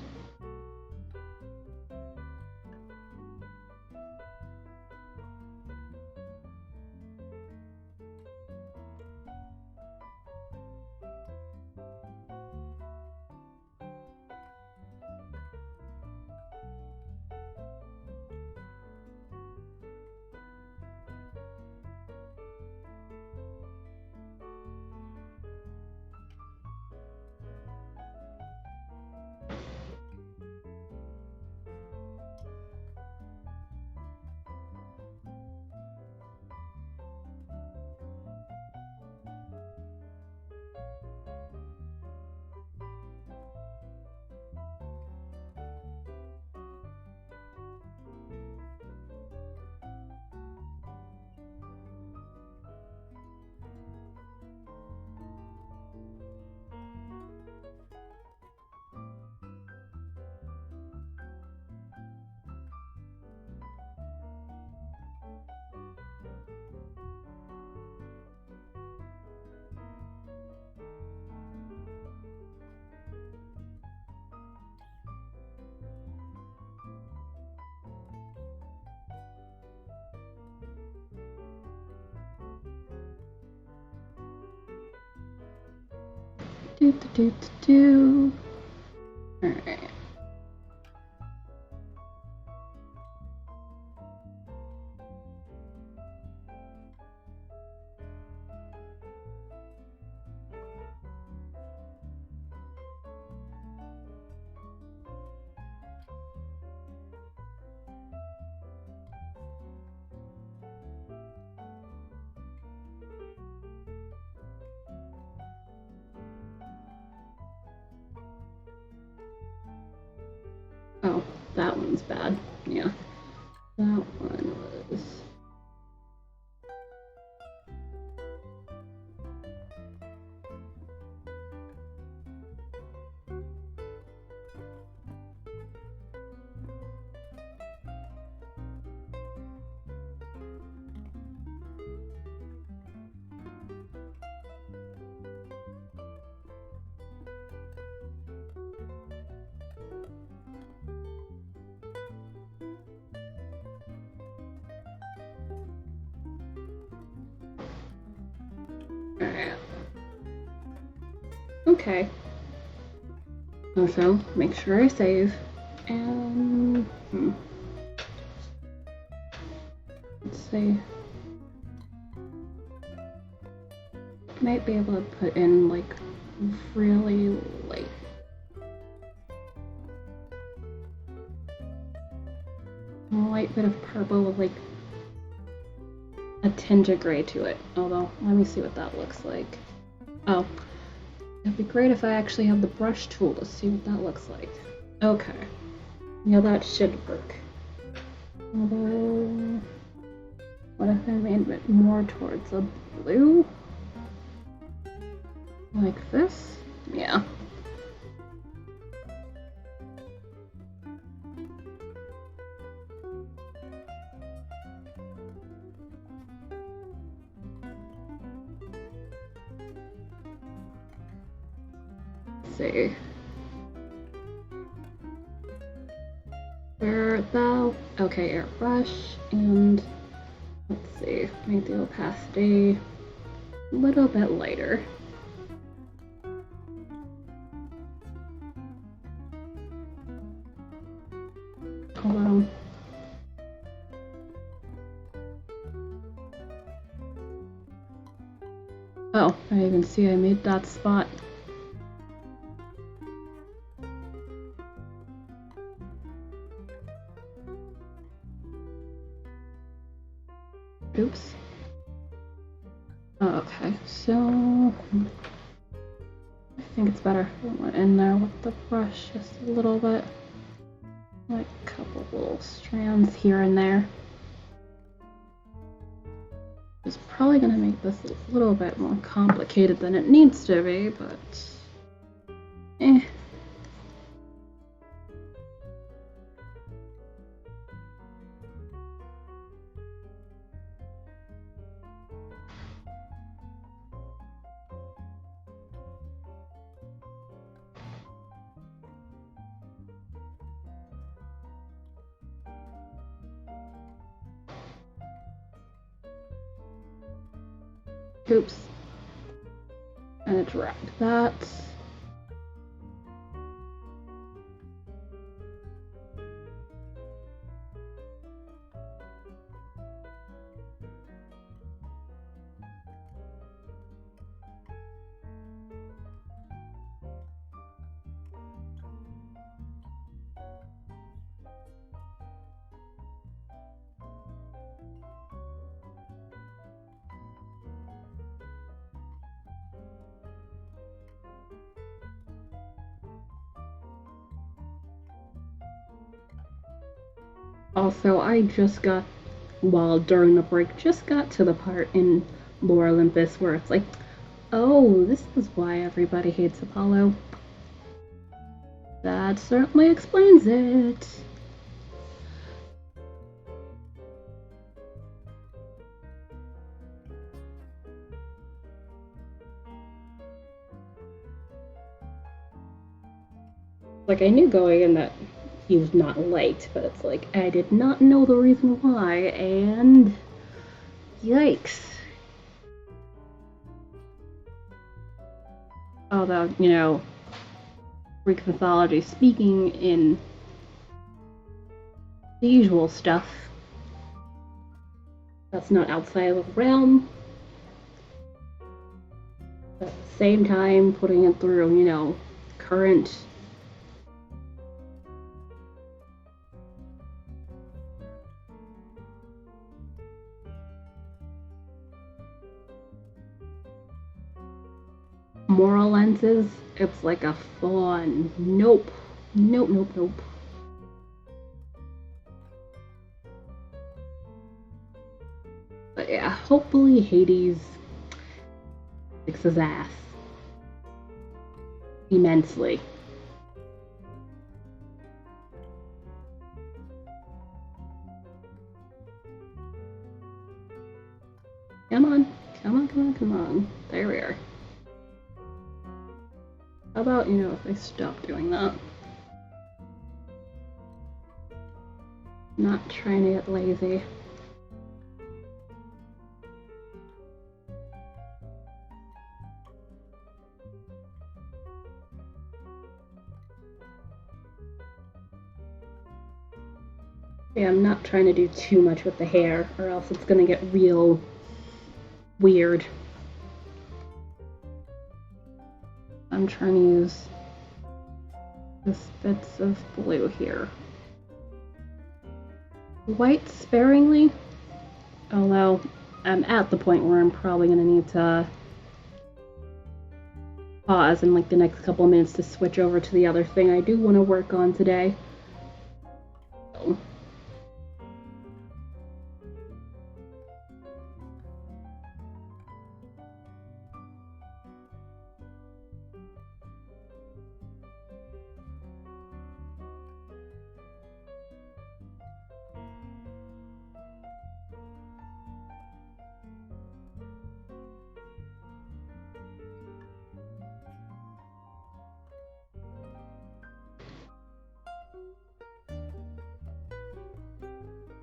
Alright. Oh, that one's bad. Yeah. That one was... Alright. Okay. Also, make sure I save. And let's see. Might be able to put in like really light. A light bit of purple with like a tinge of gray to it. Although, let me see what that looks like. Oh, it'd be great if I actually have the brush tool to see what that looks like. Okay. Yeah, that should work. Although, what if I made it more towards a blue? Like this? Yeah. Let's see. Where thou? Okay, airbrush, and let's see, make the opacity a little bit lighter. Hold on. Oh, I even see I made that spot. Oops. Oh, okay, so I think it's better if I went in there with the brush just a little bit. Like a couple little strands here and there. It's probably going to make this a little bit more complicated than it needs to be, but eh. Oops. And drag that. Also, I just got, while during the break, just got to the part in Lore Olympus where it's like, oh, this is why everybody hates Apollo. That certainly explains it. Like, I knew going in that he was not liked, but it's like, I did not know the reason why, and yikes. Although, you know, Greek mythology, speaking in the usual stuff, that's not outside of the realm. But at the same time, putting it through, you know, current moral lenses, it's like a full-on nope. Nope, nope, nope. But yeah, hopefully Hades kicks his ass immensely. Come on, come on, come on, come on. There we are. How about, you know, if I stop doing that? Not trying to get lazy. Yeah, I'm not trying to do too much with the hair, or else it's gonna get real weird. I'm trying to use just bits of blue here. White sparingly, although I'm at the point where I'm probably gonna need to pause in like the next couple of minutes to switch over to the other thing I do want to work on today. So.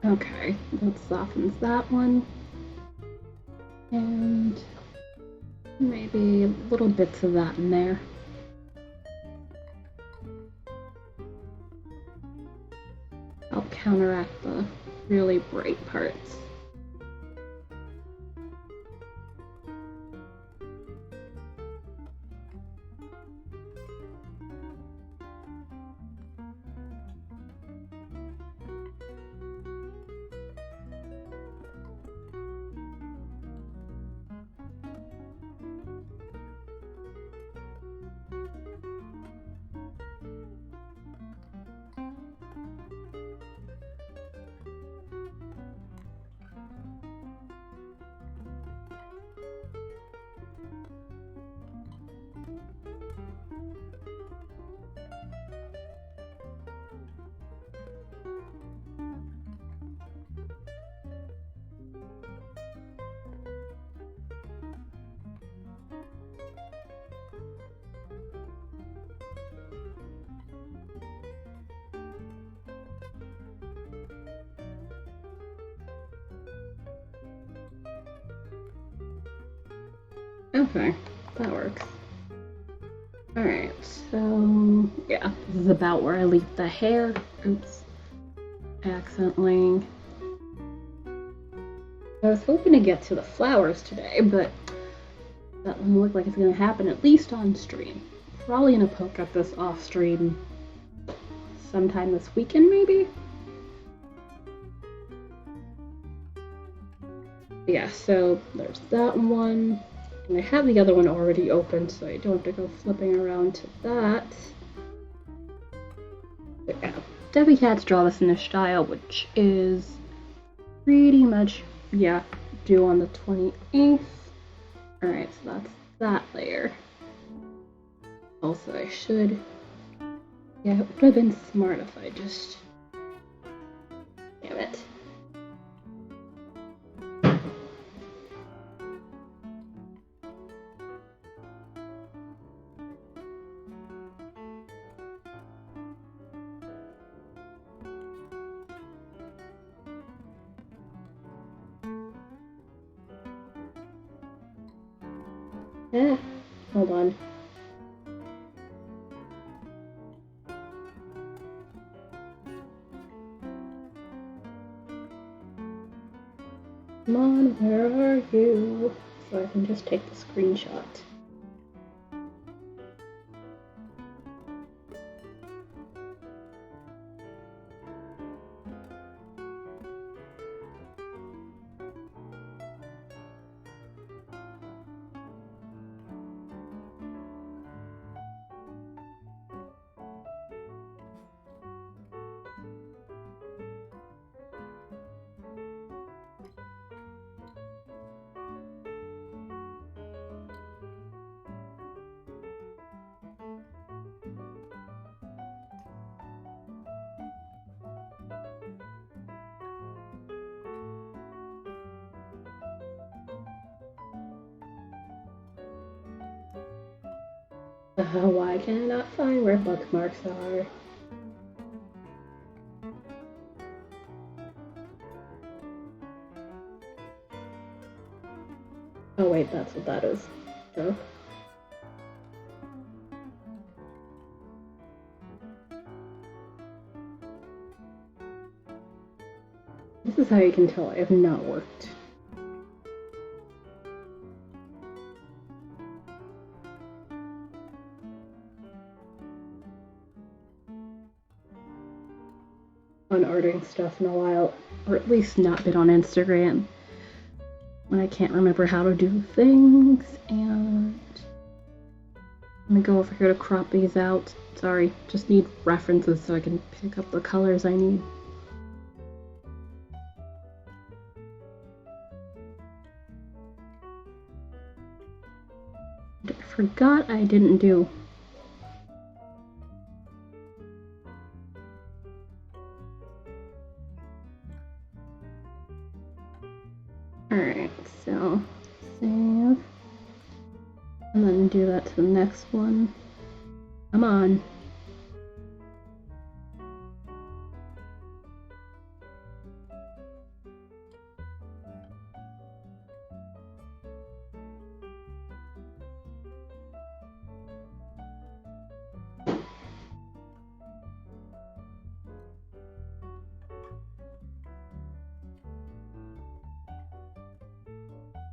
Okay, that softens that one. And maybe little bits of that in there. Help counteract the really bright parts. Okay, that works. Alright, so yeah, this is about where I leave the hair. Oops, accidentally. I was hoping to get to the flowers today, but that doesn't look like it's going to happen, at least on stream. Probably gonna poke at this off stream sometime this weekend, maybe? Yeah, so there's that one. And I have the other one already open, so I don't have to go flipping around to that. But yeah, Debbie Cats draw this in this style, which is pretty much, yeah, due on the 28th. Alright, so that's that layer. Also, I should, yeah, it would have been smart if I just, damn it. Hold on. Come on, where are you? So I can just take the screenshot. Why can I not find where bookmarks are? Oh wait, that's what that is. Oh. This is how you can tell I have not worked. On ordering stuff in a while, or at least not been on Instagram when I can't remember how to do things. And let me go over here to crop these out. Sorry, just need references so I can pick up the colors I need. I forgot I didn't do. Alright, so save. And then do that to the next one. Come on.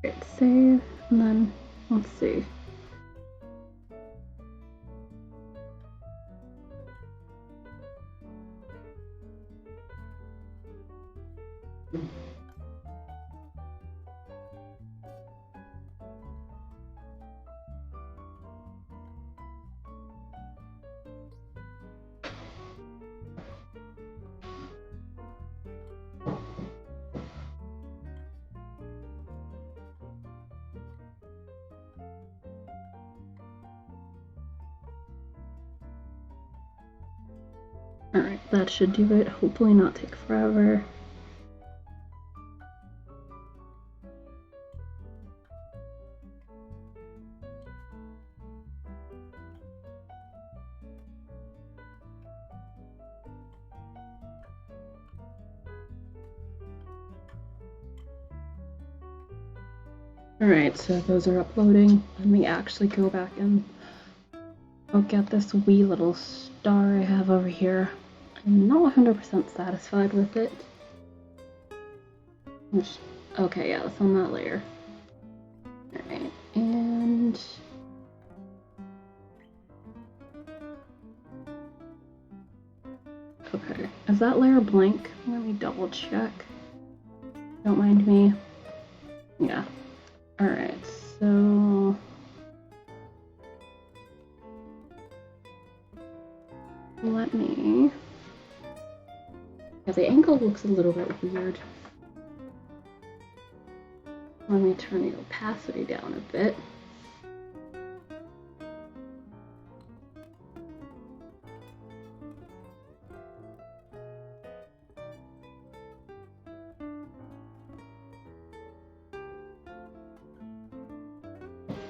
Alright, save, and then let's see. Alright, that should do it. Hopefully not take forever. Alright, so those are uploading. Let me actually go back and look at this wee little star I have over here. I'm not 100% satisfied with it. Okay, yeah, that's on that layer. Alright, and okay, is that layer blank? Let me double check. Don't mind me. Yeah. Alright, so let me. Yeah, the angle looks a little bit weird. Let me turn the opacity down a bit.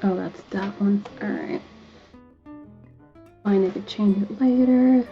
Oh, that's that one. Alright. Fine, I could change it later.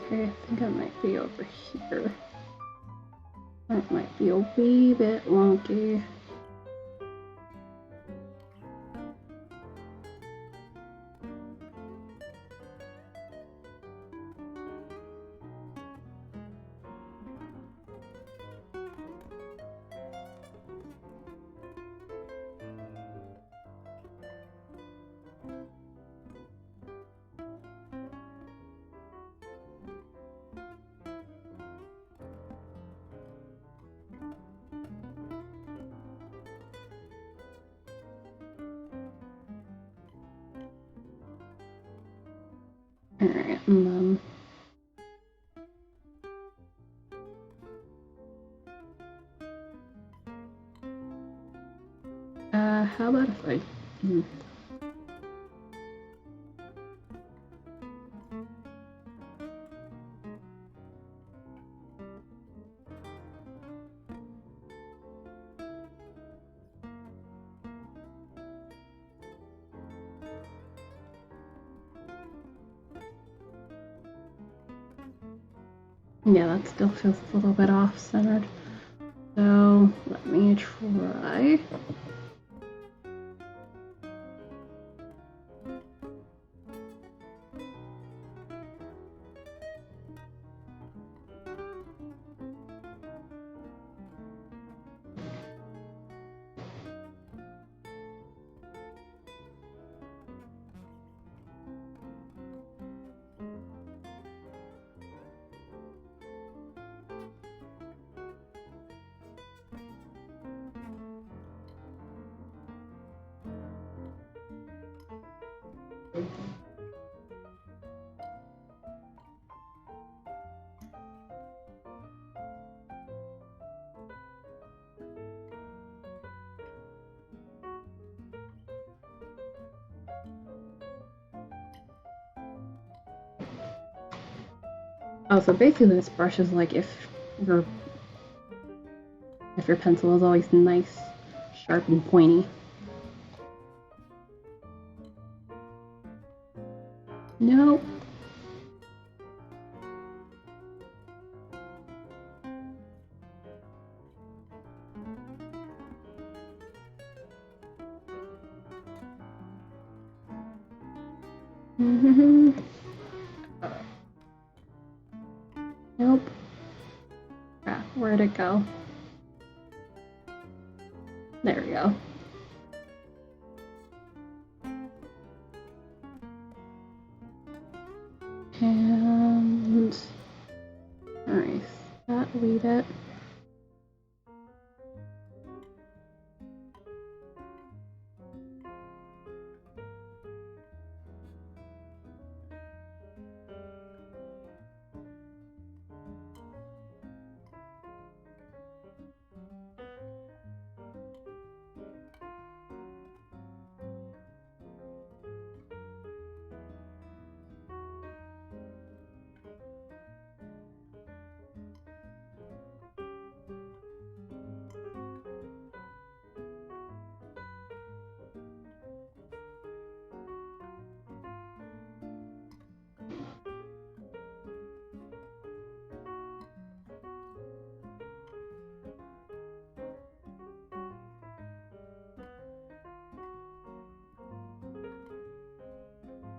Okay, I think I might be over here. That might be a wee bit wonky. Alright, and then how about if I Yeah, that still feels a little bit off-centered. So let me try. Oh, so basically this brush is like your if your pencil is always nice, sharp, and pointy. Nope. Nope. Ah, where'd it go? There we go. And erase that, delete it.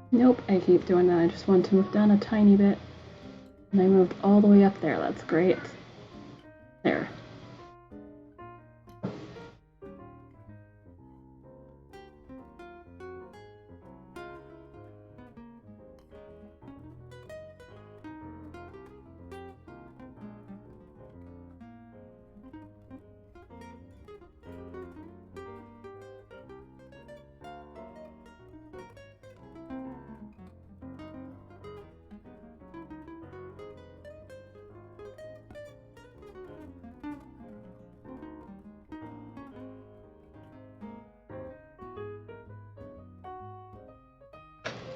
Nope, I keep doing that. I just want to move down a tiny bit. And I moved all the way up there. That's great. There.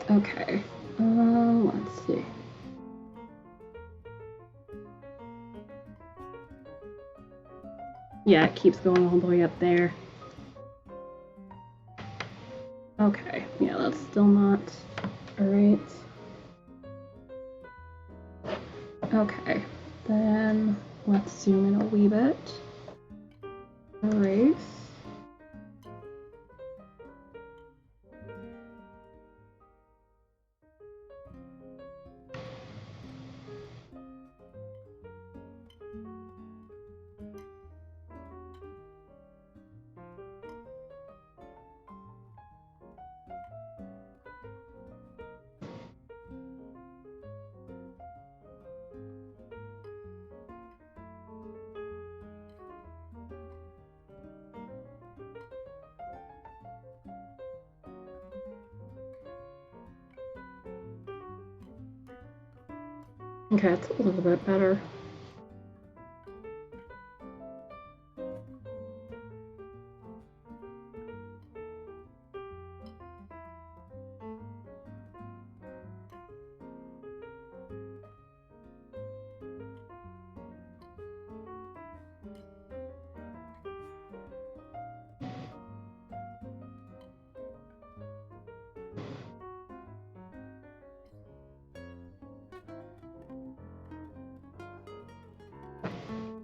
Okay, let's see. Yeah, it keeps going all the way up there. Okay, yeah, that's still not alright. Okay, then let's zoom in a wee bit. Erase. Okay, it's a little bit better.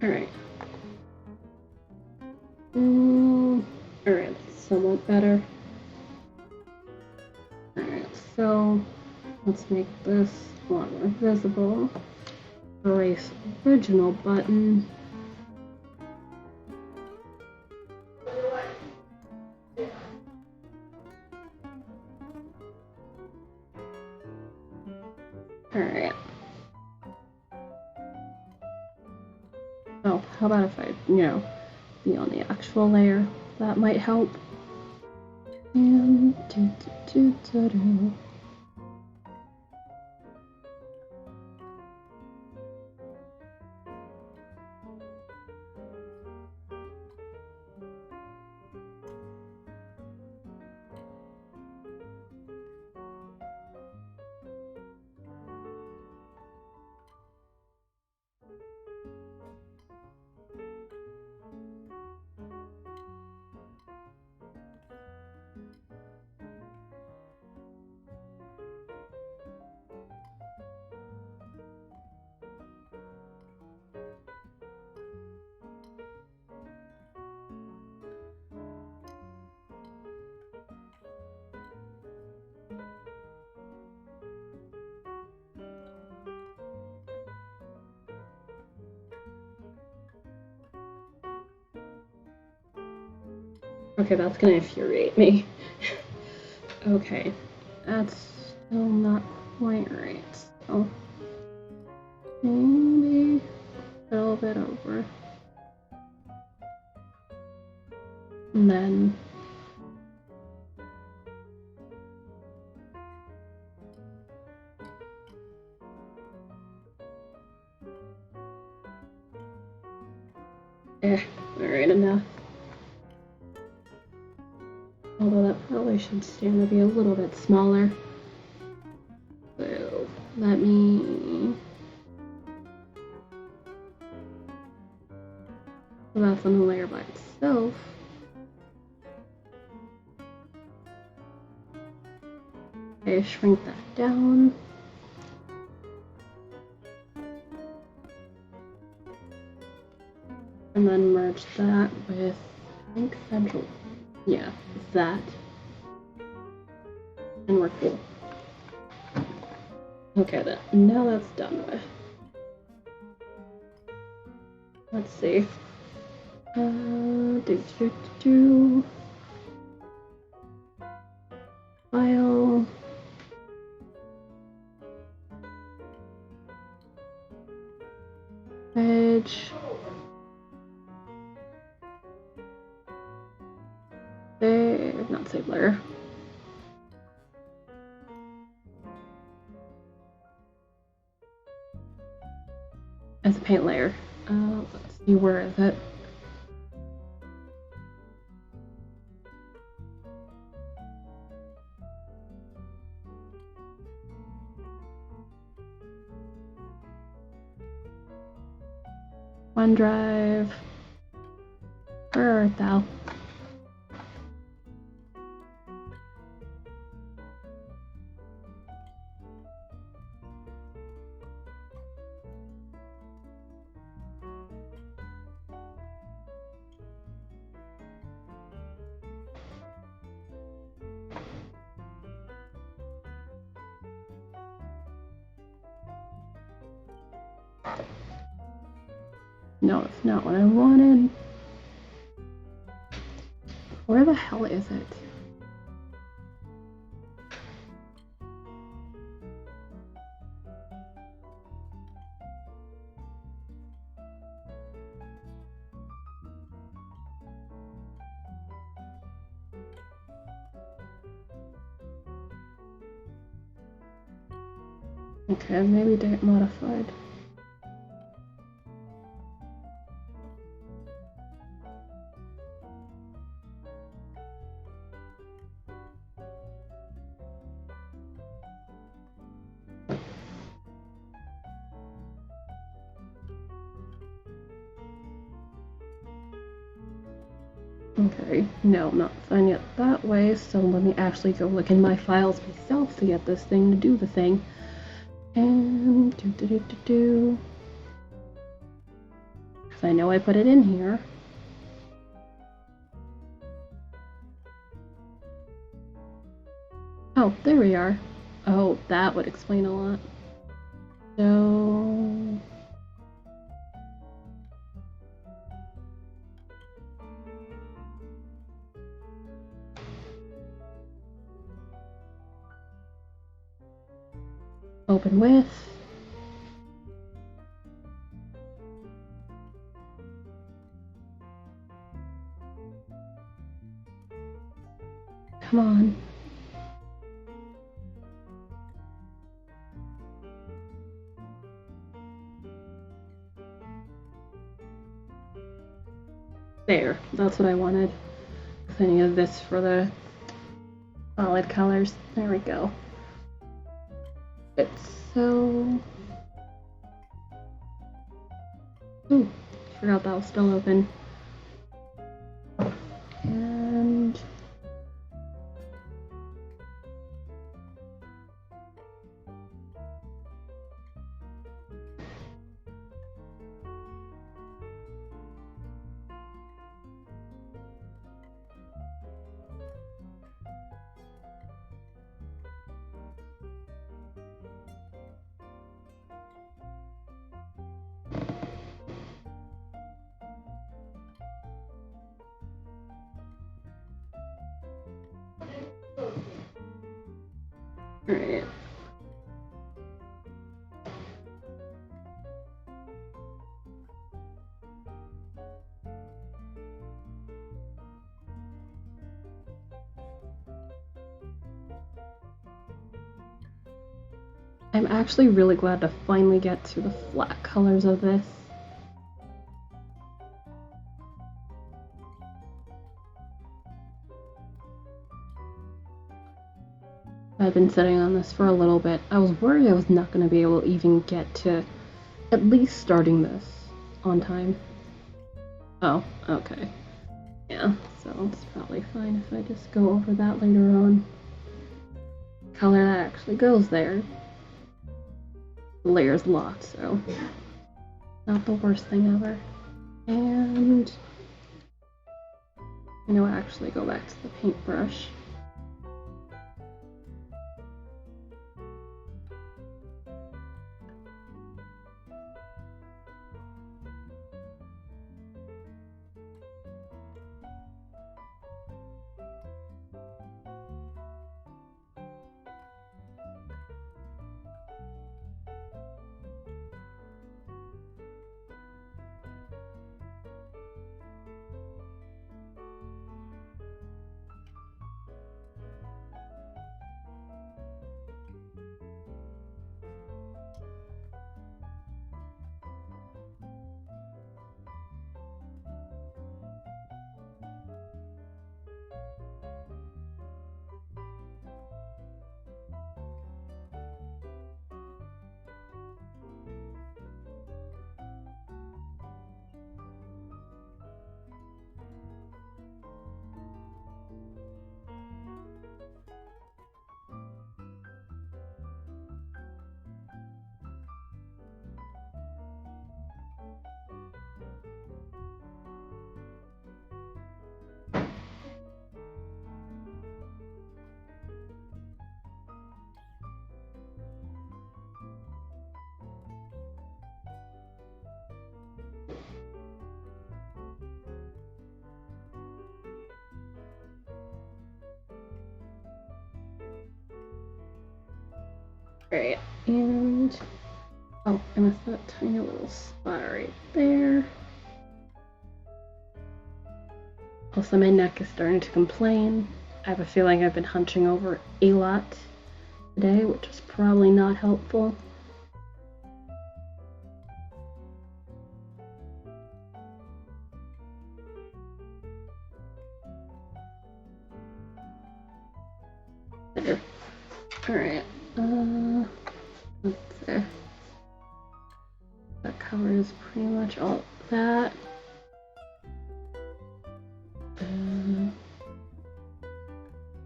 Alright. Alright, that's somewhat better. Alright, so let's make this a lot more visible. Erase original button. Alright. Oh, how about if I, be on the actual layer? That might help. And okay, that's gonna infuriate me. Okay, that's still not quite right. So maybe a little bit over. And then alright, enough. Although that probably should stand to be a little bit smaller. So let me. So that's on the layer by itself. Okay, shrink that down. And then merge that with, I think, central. Yeah, that. And we're cool. Okay, then. Now that's done with. Let's see. File. Edge. Save, not save layer. As a paint layer. Let's see, where is it? OneDrive. Where art thou? No, it's not what I wanted. Where the hell is it? Okay, maybe date modified. Okay, no, not finding it that way, so let me actually go look in my files myself to get this thing to do the thing. And because I know I put it in here. Oh, there we are. Oh, that would explain a lot. So... open with. Come on. There, that's what I wanted. I needed this for the solid colors. There we go. It's so... Ooh, forgot that was still open. And... Alright. I'm actually really glad to finally get to the flat colors of this. I've been sitting on this for a little bit. I was worried I was not going to be able to even get to at least starting this on time. Oh, okay. Yeah, so it's probably fine if I just go over that later on. Color that actually goes there. The layer's locked, so not the worst thing ever. And you know, actually go back to the paintbrush. Alright, and oh, I missed that tiny little spot right there. Also, my neck is starting to complain. I have a feeling I've been hunching over a lot today, which is probably not helpful. There. Alright. Let's see. That covers pretty much all of that.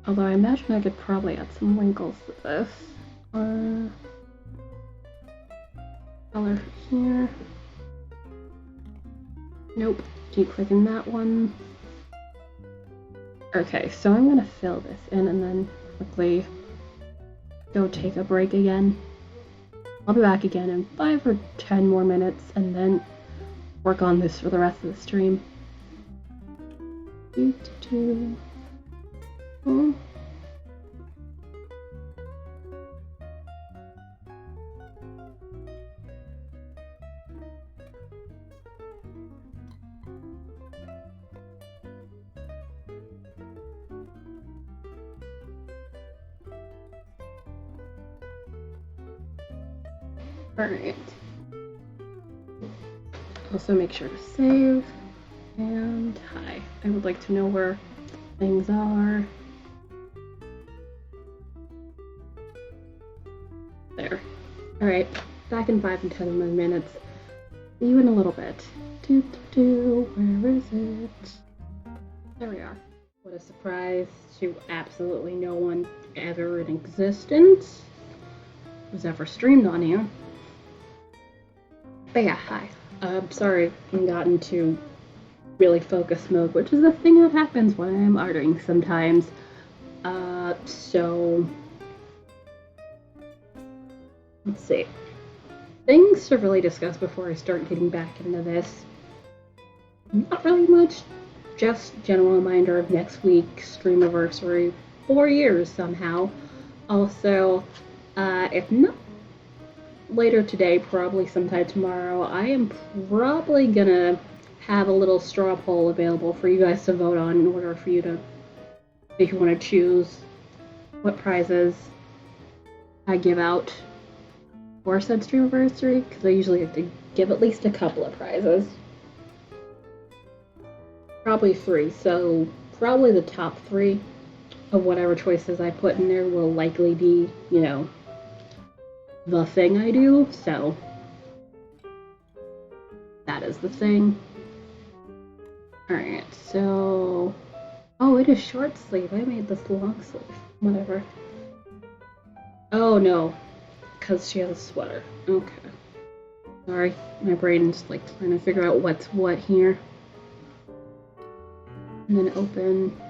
Although I imagine I could probably add some wrinkles to this. Color here. Nope. Keep clicking that one. Okay, so I'm gonna fill this in and then quickly go take a break again. I'll be back again in 5 or 10 more minutes and then work on this for the rest of the stream. Oh. Alright. Also make sure to save. And hi. I would like to know where things are. There. Alright. Back in 5 and 10 more minutes. See you in a little bit. Where is it? There we are. What a surprise to absolutely no one ever in existence was ever streamed on here. But yeah, hi. Sorry I got into really focus mode, which is a thing that happens when I'm arting sometimes. So let's see. Things to really discuss before I start getting back into this. Not really much. Just general reminder of next week's stream anniversary. 4 years somehow. Also, if not later today, probably sometime tomorrow, I am probably gonna have a little straw poll available for you guys to vote on in order for you to, if you want to choose what prizes I give out for said stream anniversary, because I usually have to give at least a couple of prizes. Probably 3, so probably the top 3 of whatever choices I put in there will likely be, you know, the thing I do, so that is the thing. Alright, so oh, it is short sleeve. I made this long sleeve. Whatever. Oh no, because she has a sweater. Okay. Sorry, my brain's like trying to figure out what's what here. And then open.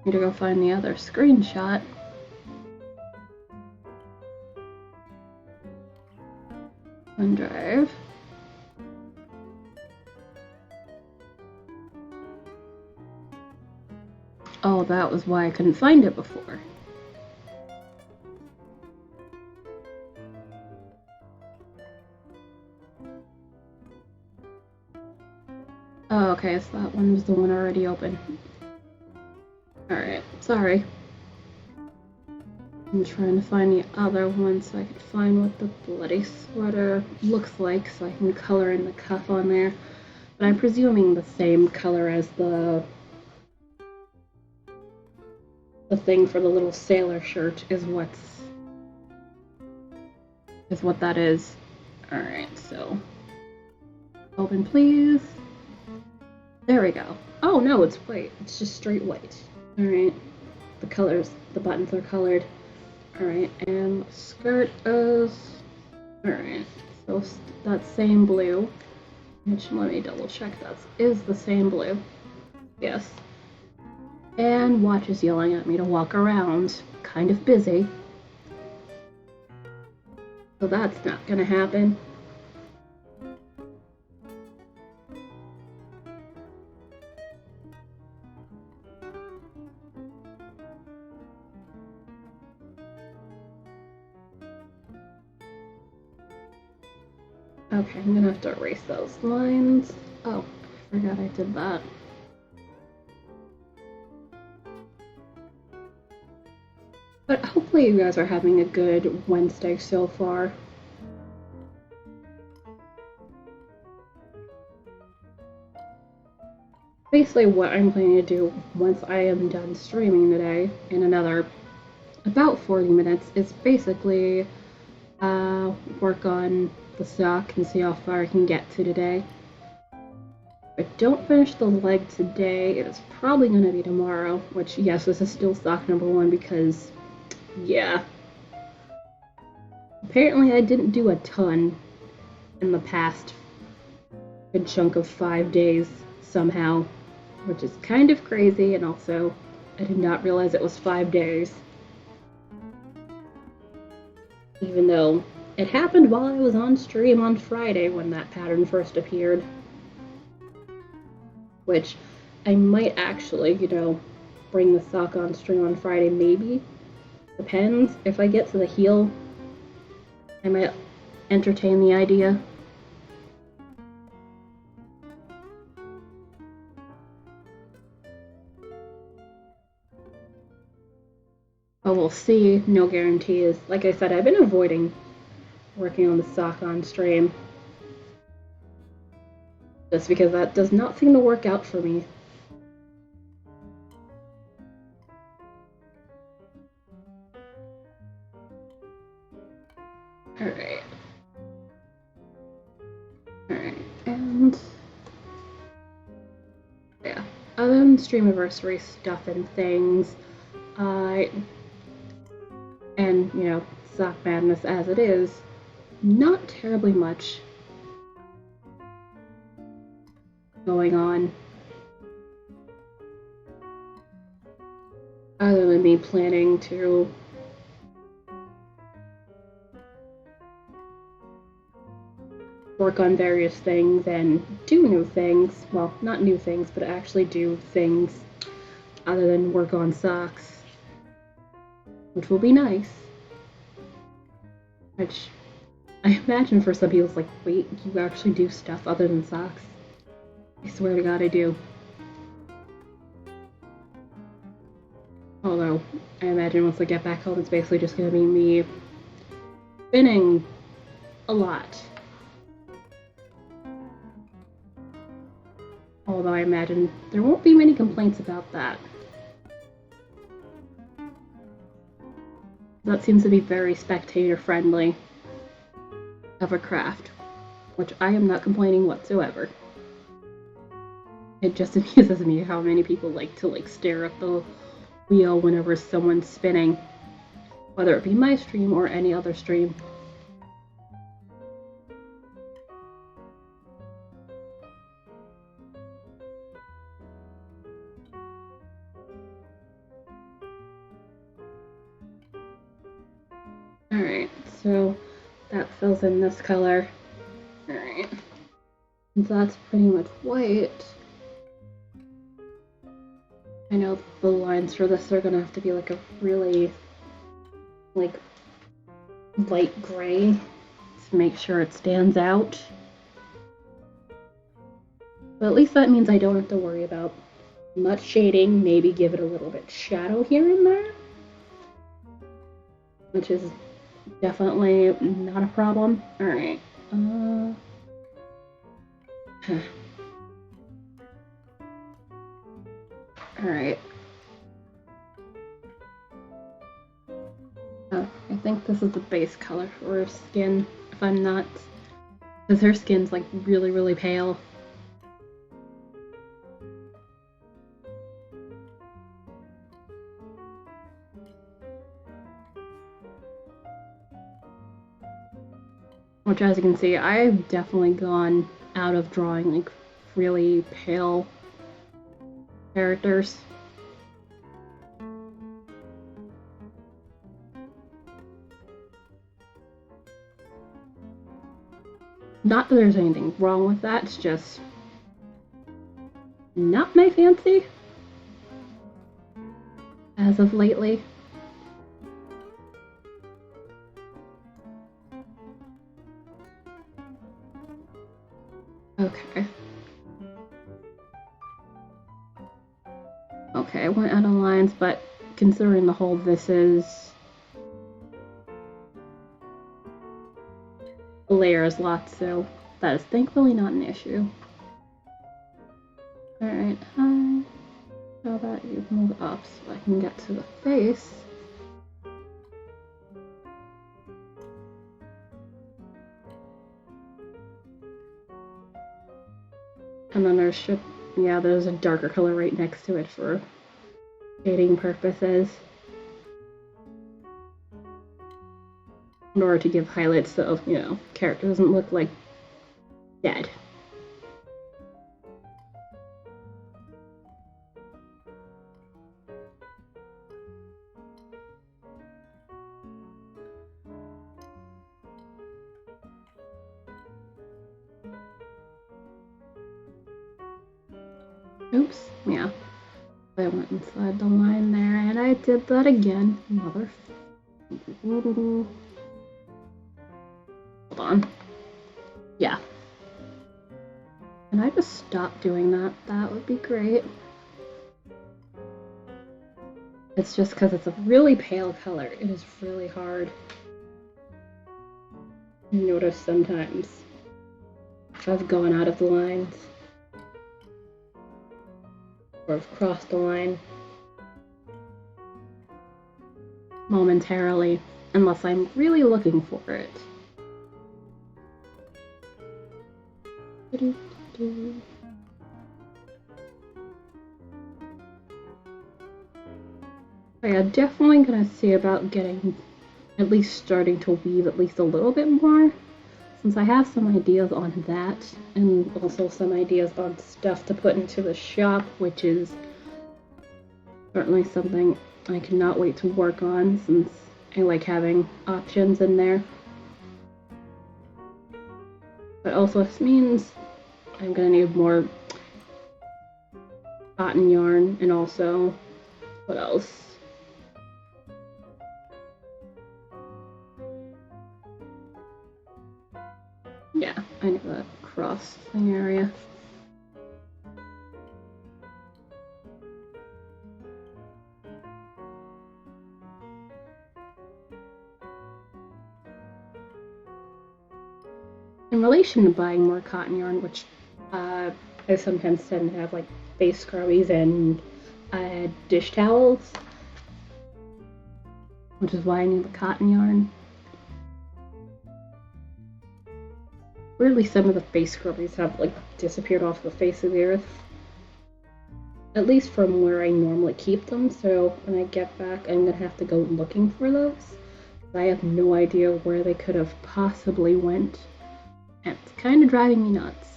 Need to go find the other screenshot. OneDrive. Oh, that was why I couldn't find it before. Oh, okay, so that one was the one already open. Alright, sorry. I'm trying to find the other one so I can find what the bloody sweater looks like so I can color in the cuff on there. But I'm presuming the same color as the thing for the little sailor shirt is what that is. Alright, so open please. There we go. Oh no, it's white. It's just straight white. Alright. The buttons are colored. Alright, and skirt is... Alright, so that same blue. Which, let me double check that is the same blue. Yes. And Watch is yelling at me to walk around. Kind of busy. So that's not gonna happen. Okay, I'm gonna have to erase those lines. Oh, I forgot I did that. But hopefully you guys are having a good Wednesday so far. Basically what I'm planning to do once I am done streaming today in another about 40 minutes is basically work on the sock and see how far I can get to today. If I don't finish the leg today, it is probably going to be tomorrow, which, yes, this is still sock number 1 because, yeah. Apparently I didn't do a ton in the past good chunk of 5 days somehow, which is kind of crazy, and also I did not realize it was 5 days. Even though it happened while I was on stream on Friday when that pattern first appeared. Which I might actually, bring the sock on stream on Friday, maybe. Depends. If I get to the heel, I might entertain the idea. But we'll see. No guarantees. Like I said, I've been avoiding working on the sock on stream. Just because that does not seem to work out for me. Alright. Alright, and yeah. Other than Streamiversary stuff and things, and sock madness as it is, not terribly much going on. Other than me planning to work on various things and do new things. Well, not new things, but actually do things other than work on socks, which will be nice. Which I imagine for some people it's like, wait, you actually do stuff other than socks? I swear to God I do. Although, I imagine once I get back home it's basically just going to be me spinning a lot. Although I imagine there won't be many complaints about that. That seems to be very spectator friendly of a craft, which I am not complaining whatsoever. It just amuses me how many people like to stare at the wheel whenever someone's spinning, whether it be my stream or any other stream. Alright, so that fills in this color. Alright. So that's pretty much white. I know the lines for this are gonna have to be like a really light gray to make sure it stands out. But at least that means I don't have to worry about much shading, maybe give it a little bit shadow here and there, which is definitely not a problem. Alright. Alright. Oh, I think this is the base color for her skin, if I'm not, because her skin's like really, really pale. Which, as you can see, I've definitely gone out of drawing like really pale characters. Not that there's anything wrong with that, it's just not my fancy as of lately. Okay. Okay, I went out of lines, but considering the whole this is layers lots, so that is thankfully not an issue. Alright, how about you move up so I can get to the face? And then there's a darker color right next to it for shading purposes. In order to give highlights so, character doesn't look like dead. Oops, yeah. I went inside the line there and I did that again. Mother. Hold on. Yeah. Can I just stop doing that? That would be great. It's just because it's a really pale color. It is really hard to notice sometimes if I've gone out of the lines or I've crossed the line momentarily, unless I'm really looking for it. I'm definitely gonna see about getting at least starting to weave at least a little bit more, since I have some ideas on that and also some ideas on stuff to put into the shop, which is certainly something I cannot wait to work on since I like having options in there. But also this means I'm gonna need more cotton yarn and also, what else? Yeah, I know that cross thing area. In relation to buying more cotton yarn, which I sometimes tend to have like face scrubbies and dish towels, which is why I need the cotton yarn. Weirdly, some of the face scrubbies have like disappeared off the face of the earth. At least from where I normally keep them, so when I get back I'm gonna have to go looking for those. I have no idea where they could have possibly went. And it's kind of driving me nuts.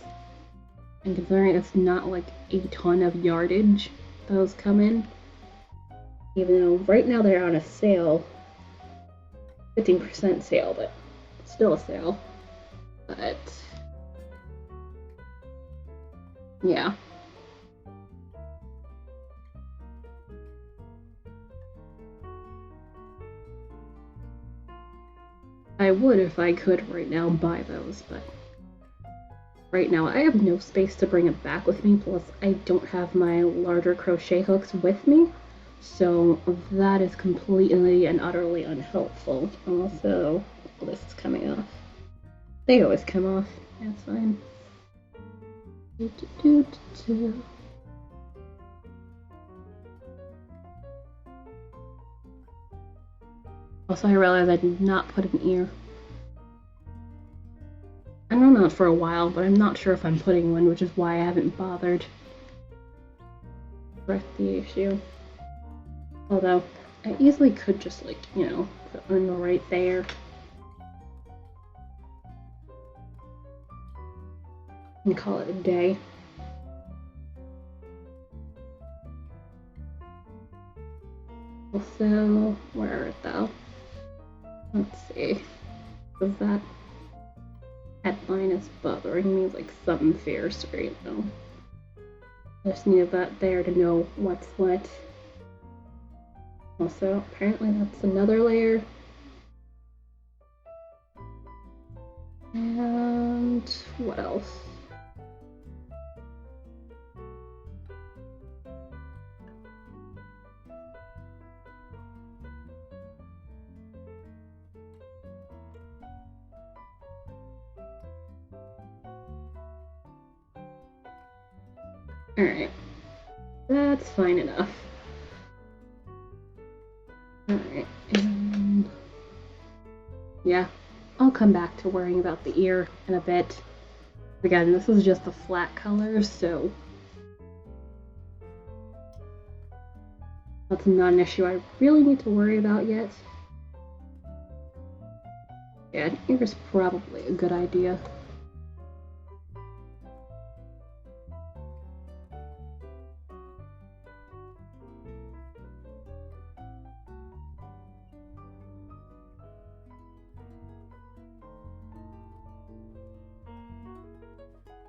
And considering it's not like a ton of yardage those come in, even though right now they're on a sale, 15% sale, but still a sale. But yeah. I would if I could right now buy those, but right now I have no space to bring it back with me, plus I don't have my larger crochet hooks with me, so that is completely and utterly unhelpful. Also, this is coming off. They always come off. That's fine. Also, I realized I did not put an ear. I don't know for a while, but I'm not sure if I'm putting one, which is why I haven't bothered. Correct the issue. Although, I easily could just, like, you know, put one right there. And call it a day. Also, where art thou? Let's see. Does that headline is bothering me like something fierce right now. I just needed that there to know what's what. Also, apparently that's another layer. And what else? Alright. That's fine enough. Alright, and yeah, I'll come back to worrying about the ear in a bit. Again, this is just a flat color, so that's not an issue I really need to worry about yet. Yeah, an ear is probably a good idea.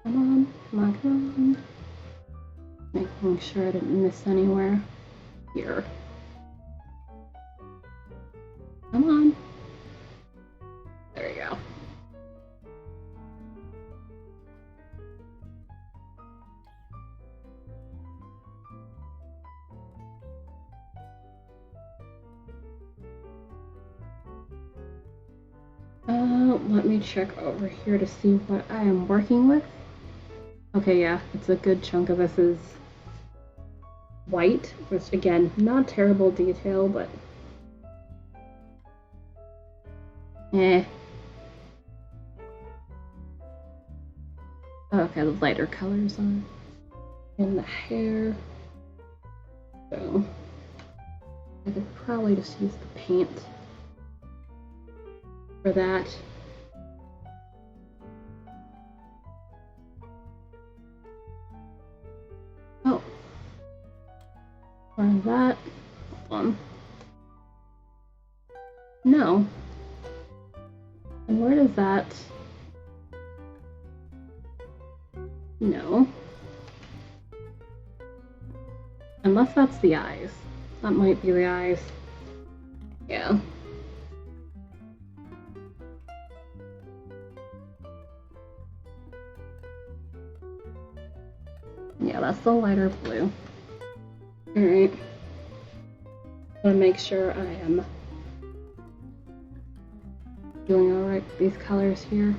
Come on, come on, come on. Make Make sure I didn't miss anywhere. Here. Come on. There we go. Let me check over here to see what I am working with. Okay, yeah, it's a good chunk of this is white, which again, not terrible detail, but eh. Okay, the lighter colors on in the hair. So I could probably just use the paint for that. Oh, or that. Hold on. No. And where does that? No. Unless that's the eyes. That might be the eyes. Yeah. Yeah, that's the lighter blue. Alright. I'm gonna make sure I am doing alright with these colors here.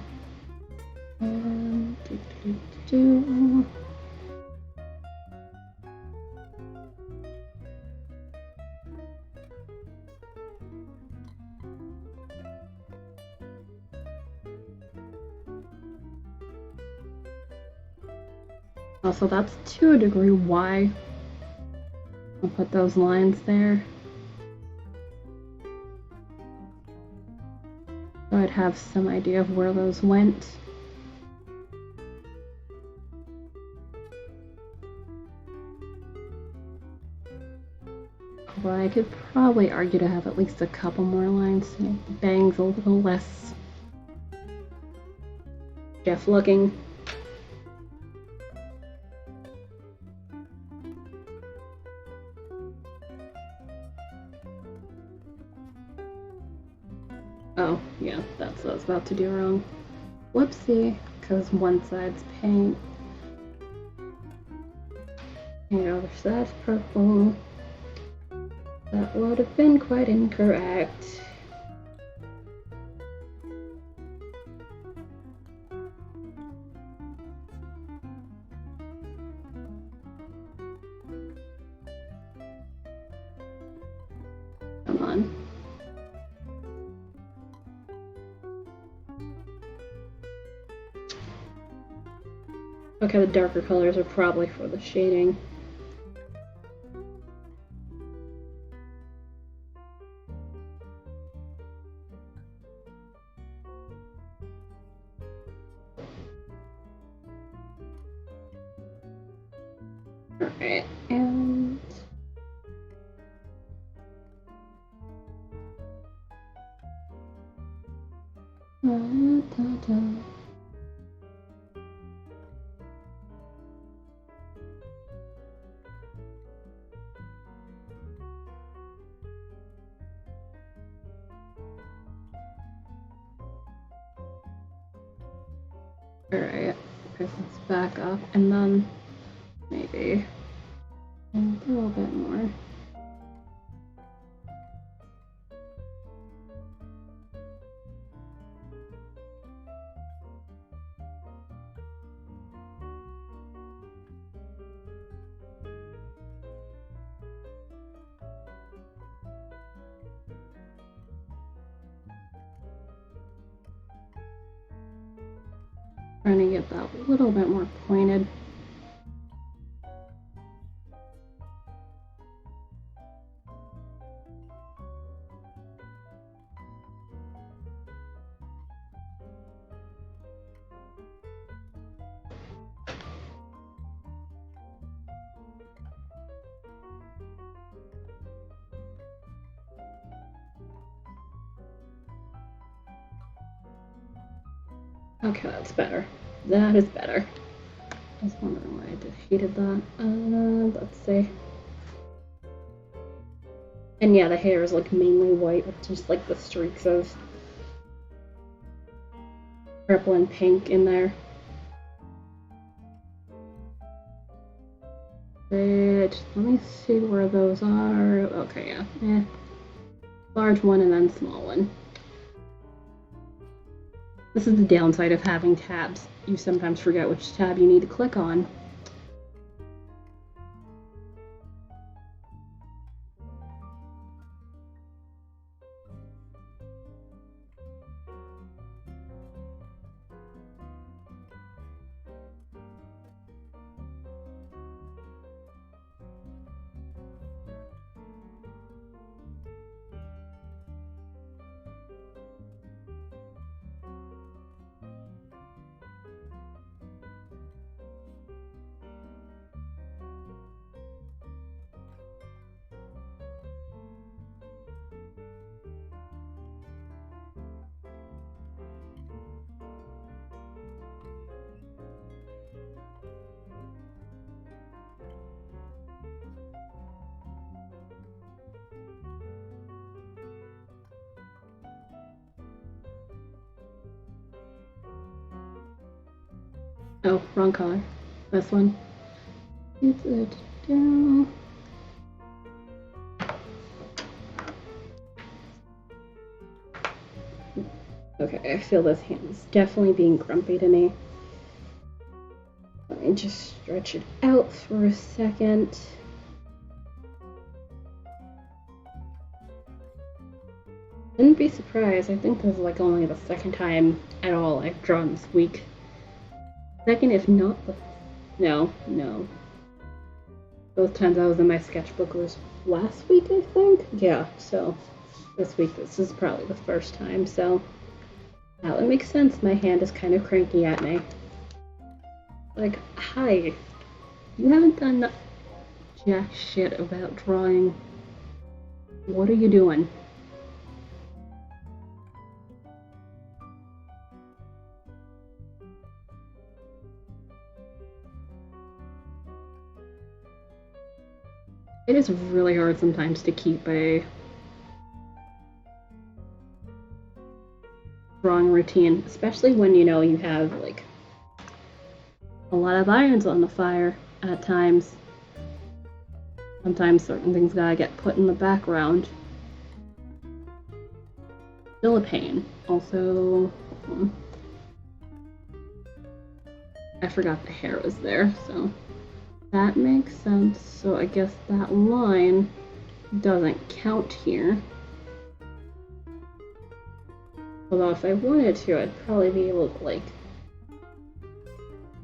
Also, that's to a degree why I'll put those lines there. So I'd have some idea of where those went. Well, I could probably argue to have at least a couple more lines to make the bangs a little less Jeff looking. Oh, yeah, that's what I was about to do wrong. Whoopsie, because one side's pink. And the other side's purple. That would have been quite incorrect. Come on. Okay, the darker colors are probably for the shading. Alright, and alright, okay, let's back up and then maybe a little bit more. Trying to get that a little bit more pointed. Okay, that's better. That is better. I was wondering why I defeated that. Let's see. And yeah, the hair is like mainly white with just like the streaks of purple and pink in there. But let me see where those are. Okay, yeah. Large one and then small one. This is the downside of having tabs. You sometimes forget which tab you need to click on. Oh, wrong color. This one. It's it down. Okay, I feel this hand is definitely being grumpy to me. Let me just stretch it out for a second. Wouldn't be surprised. I think this is like only the second time at all I've drawn this week. Second, if not the... No. Both times I was in my sketchbook was last week, I think? Yeah, so this week this is probably the first time, so that would make sense. My hand is kind of cranky at me. Like, hi, you haven't done jack shit about drawing. What are you doing? It is really hard sometimes to keep a drawing routine, especially when you know you have like a lot of irons on the fire at times. Sometimes certain things gotta get put in the background. Still a pain. Also, I forgot the hair was there, so that makes sense. So I guess that line doesn't count here. Although if I wanted to, I'd probably be able to like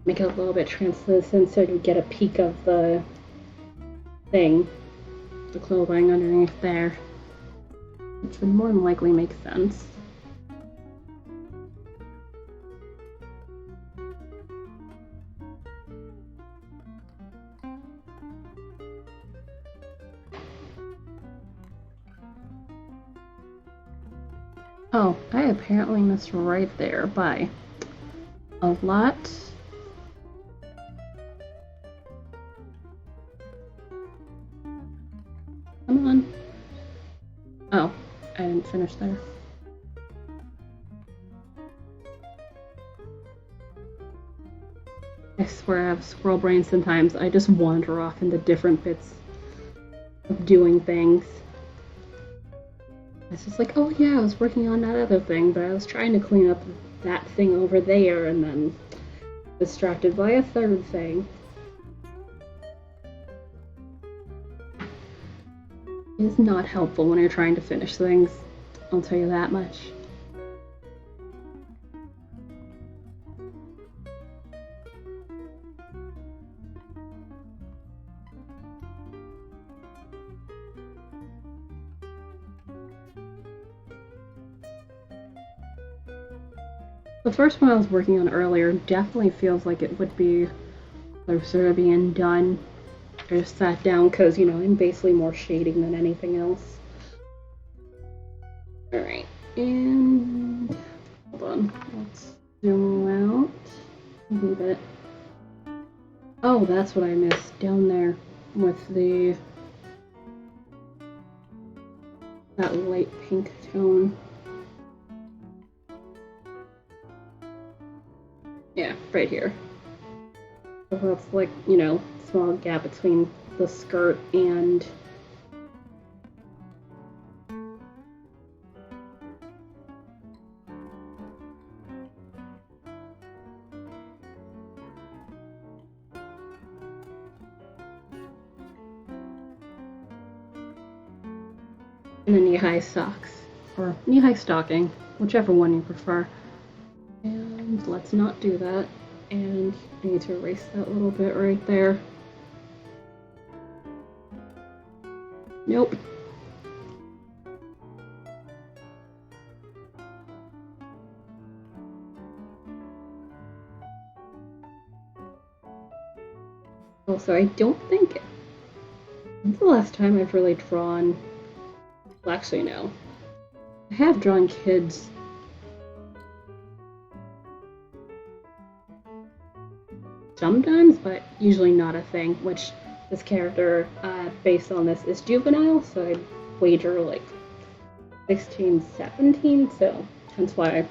make it a little bit translucent so you get a peek of the thing, the clothing underneath there, which would more than likely make sense. Oh, I apparently missed right there by a lot. Come on. Oh, I didn't finish there. I swear I have squirrel brain sometimes. I just wander off into different bits of doing things. It's just like, oh yeah, I was working on that other thing, but I was trying to clean up that thing over there and then distracted by a third thing. It's not helpful when you're trying to finish things, I'll tell you that much. The first one I was working on earlier definitely feels like it would be closer to being done. I just sat down because, you know, I'm basically more shading than anything else. Alright, and hold on, let's zoom out a little bit. Oh, that's what I missed down there with that light pink tone. Yeah, right here. So that's like, you know, small gap between the skirt and the knee-high socks or knee-high stocking, whichever one you prefer. And let's not do that. And I need to erase that little bit right there. Nope. Also, I don't think... When's the last time I've really drawn... Well, actually, no. I have drawn kids. Sometimes, but usually not a thing, which this character, based on this, is juvenile, so I'd wager like 16, 17, so hence why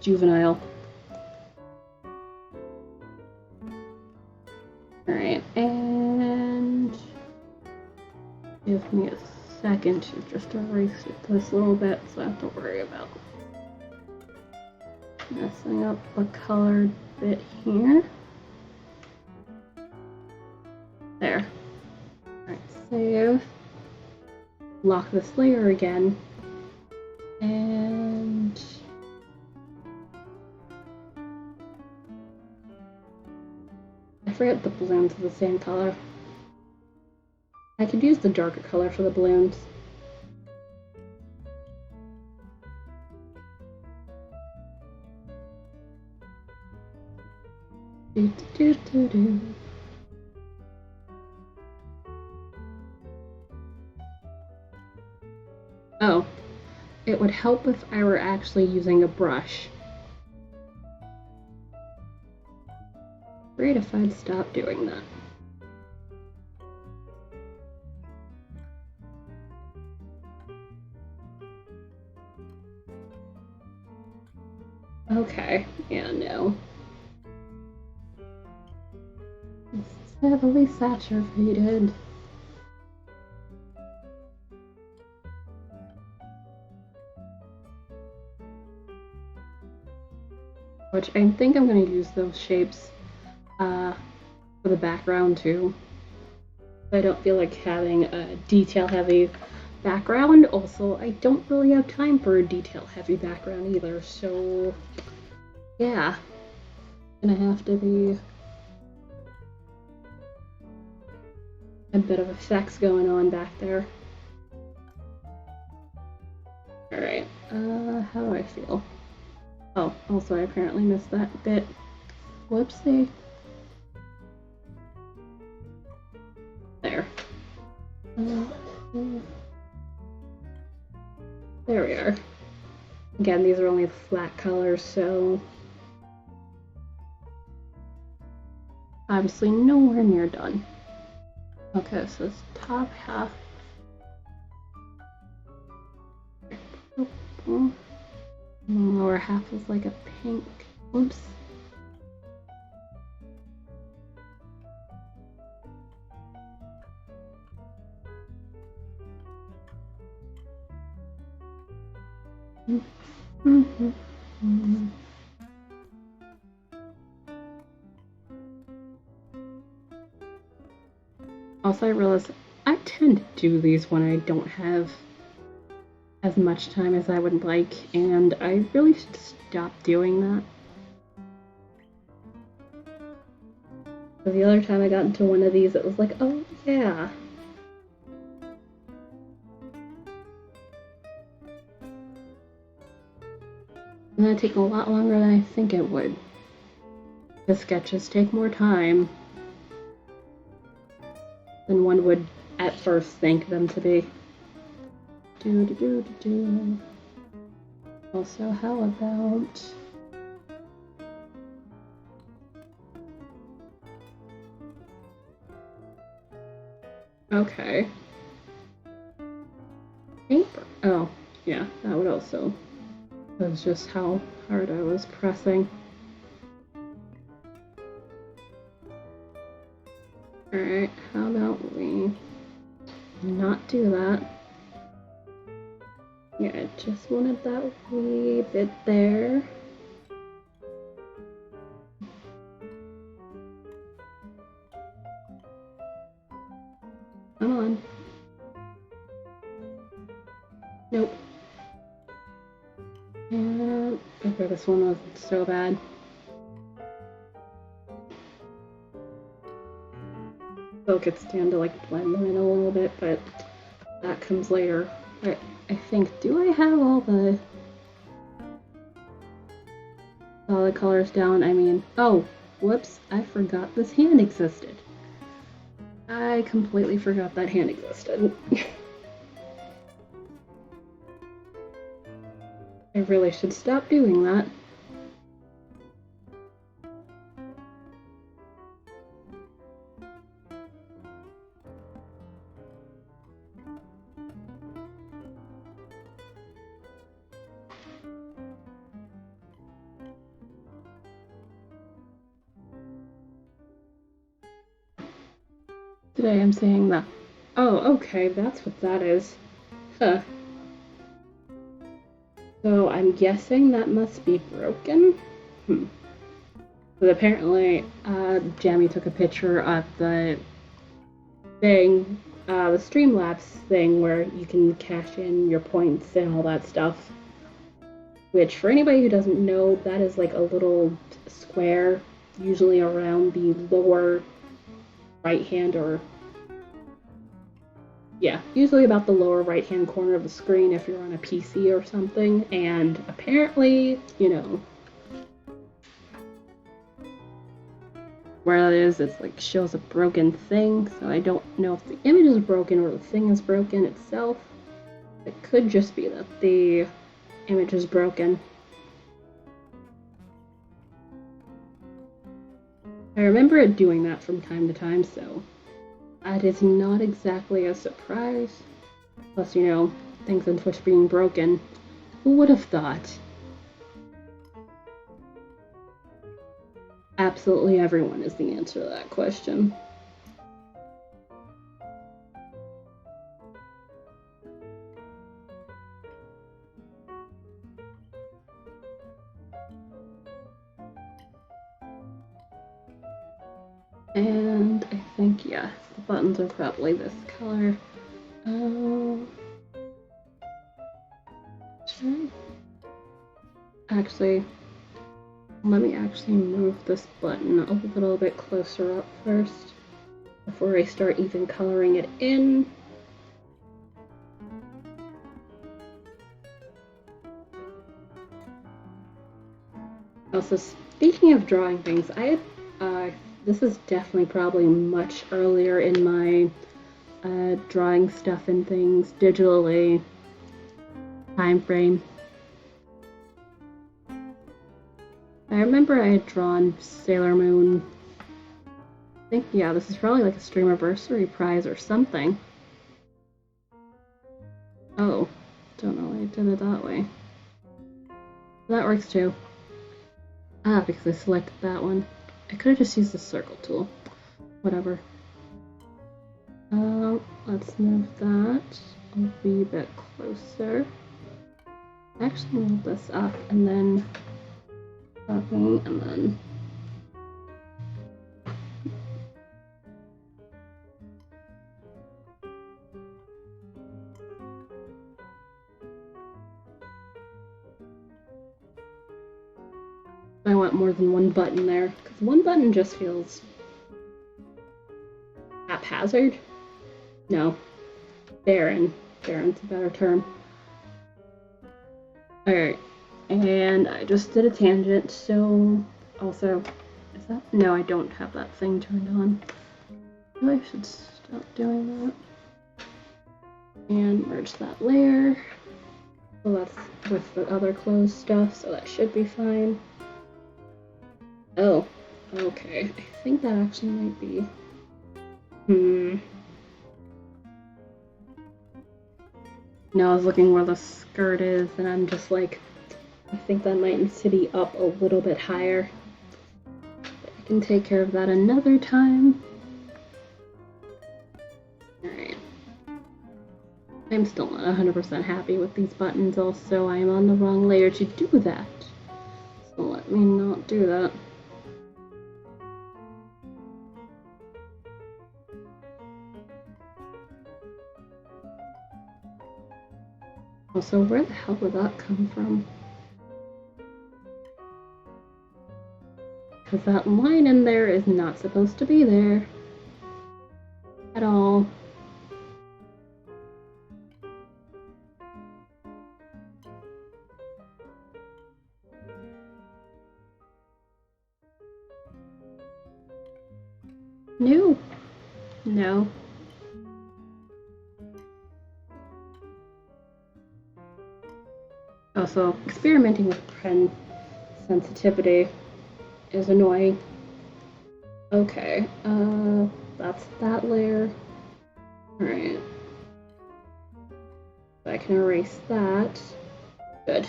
juvenile. Alright, and give me a second to just erase this little bit so I have to worry about messing up the colored bit here. There. Alright, save. Lock this layer again. And I forget the balloons are the same color. I could use the darker color for the balloons. Do, do, do, do. Oh, it would help if I were actually using a brush. Great if I'd stop doing that. Okay, yeah, no. It's heavily saturated. Which I think I'm going to use those shapes for the background too. I don't feel like having a detail-heavy background. Also, I don't really have time for a detail-heavy background either, so yeah. Gonna have to be a bit of effects going on back there. Alright, how do I feel? Oh, also I apparently missed that bit. Whoopsie. There. There we are. Again, these are only flat colors, so obviously nowhere near done. Okay, so this top half. Purple. The lower half is like a pink. Oops. Also, I realize I tend to do these when I don't have as much time as I would like, and I really should stop doing that. So the other time I got into one of these, it was like, oh yeah. And that'd take a lot longer than I think it would. The sketches take more time than one would at first think them to be. Also, how about Okay. Paper. Oh, yeah, that would also. That's just how hard I was pressing. Alright, how about we not do that? Yeah, I just wanted that wee bit there. Come on. Nope. And okay, this one wasn't so bad. Focus down to like blend them in a little bit, but that comes later. I think, do I have all the colors down? I mean, oh, whoops, I forgot this hand existed. I completely forgot that hand existed. I really should stop doing that. Today I'm saying that. Oh, okay, that's what that is. Huh. So I'm guessing that must be broken? But apparently, Jamie took a picture of the thing, the Streamlabs thing where you can cash in your points and all that stuff. Which, for anybody who doesn't know, that is like a little square, usually around the lower right hand or yeah, usually about the lower right hand corner of the screen if you're on a PC or something, and apparently, you know, where that is, it's like shows a broken thing, so I don't know if the image is broken or the thing is broken itself. It could just be that the image is broken. I remember it doing that from time to time, so that is not exactly a surprise. Plus, you know, things on Twitch being broken. Who would have thought? Absolutely everyone is the answer to that question. And I think, yeah, the buttons are probably this color. Actually, let me actually move this button a little bit closer up first before I start even coloring it in. Also, speaking of drawing things, this is definitely probably much earlier in my drawing stuff and things digitally time frame. I remember I had drawn Sailor Moon. I think, yeah, this is probably like a Streamiversary prize or something. Oh, don't know why I did it that way. That works too. Ah, because I selected that one. I could have just used the circle tool. Whatever. Let's move that a wee bit closer. Actually move this up and then and then I want more than one button there, because one button just feels haphazard. No, barren. Barren's a better term. Alright, and I just did a tangent, so also, is that? No, I don't have that thing turned on. I should stop doing that. And merge that layer. So that's with the other closed stuff, so that should be fine. Oh, okay. I think that actually might be. Now I was looking where the skirt is, and I'm just like, I think that might need to be up a little bit higher. I can take care of that another time. Alright. I'm still not 100% happy with these buttons, also I am on the wrong layer to do that. So let me not do that. Also, where the hell would that come from? Because that line in there is not supposed to be there. At all. No. No. Also, experimenting with pen sensitivity is annoying. Okay, that's that layer. Alright. I can erase that. Good.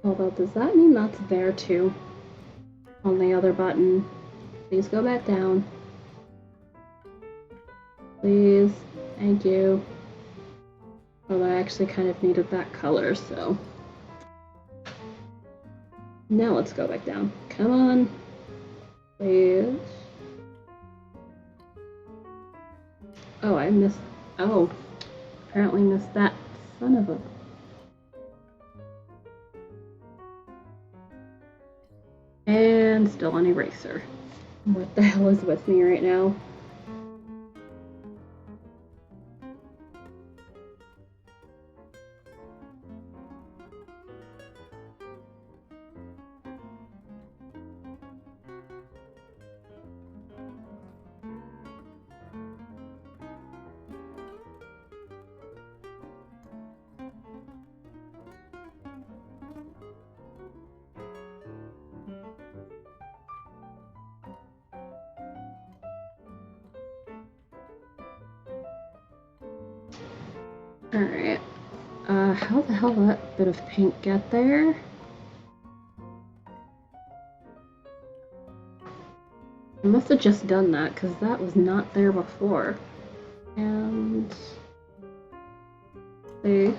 Although, does that mean that's there too? On the other button. Please go back down. Please. Thank you. Although I actually kind of needed that color, so. Now let's go back down. Come on. Please. Oh, I missed. Oh. Apparently missed that. Son of a. And still an eraser. What the hell is with me right now? Alright. How the hell did that bit of paint get there? I must have just done that, because that was not there before. And... see.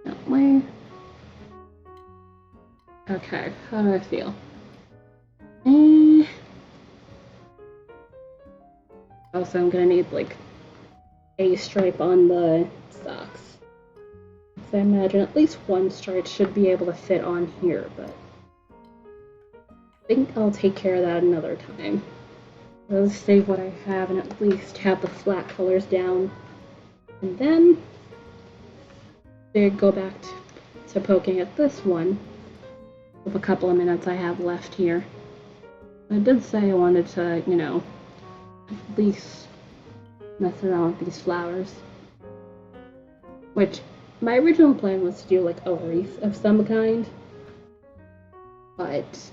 That way. Okay, how do I feel? Also, I'm gonna need, like, a stripe on the socks. So I imagine at least one stripe should be able to fit on here, but I think I'll take care of that another time. Let's save what I have and at least have the flat colors down. And then they go back to poking at this one with a couple of minutes I have left here. I did say I wanted to, you know, at least mess around with these flowers. Which, my original plan was to do like a wreath of some kind. But,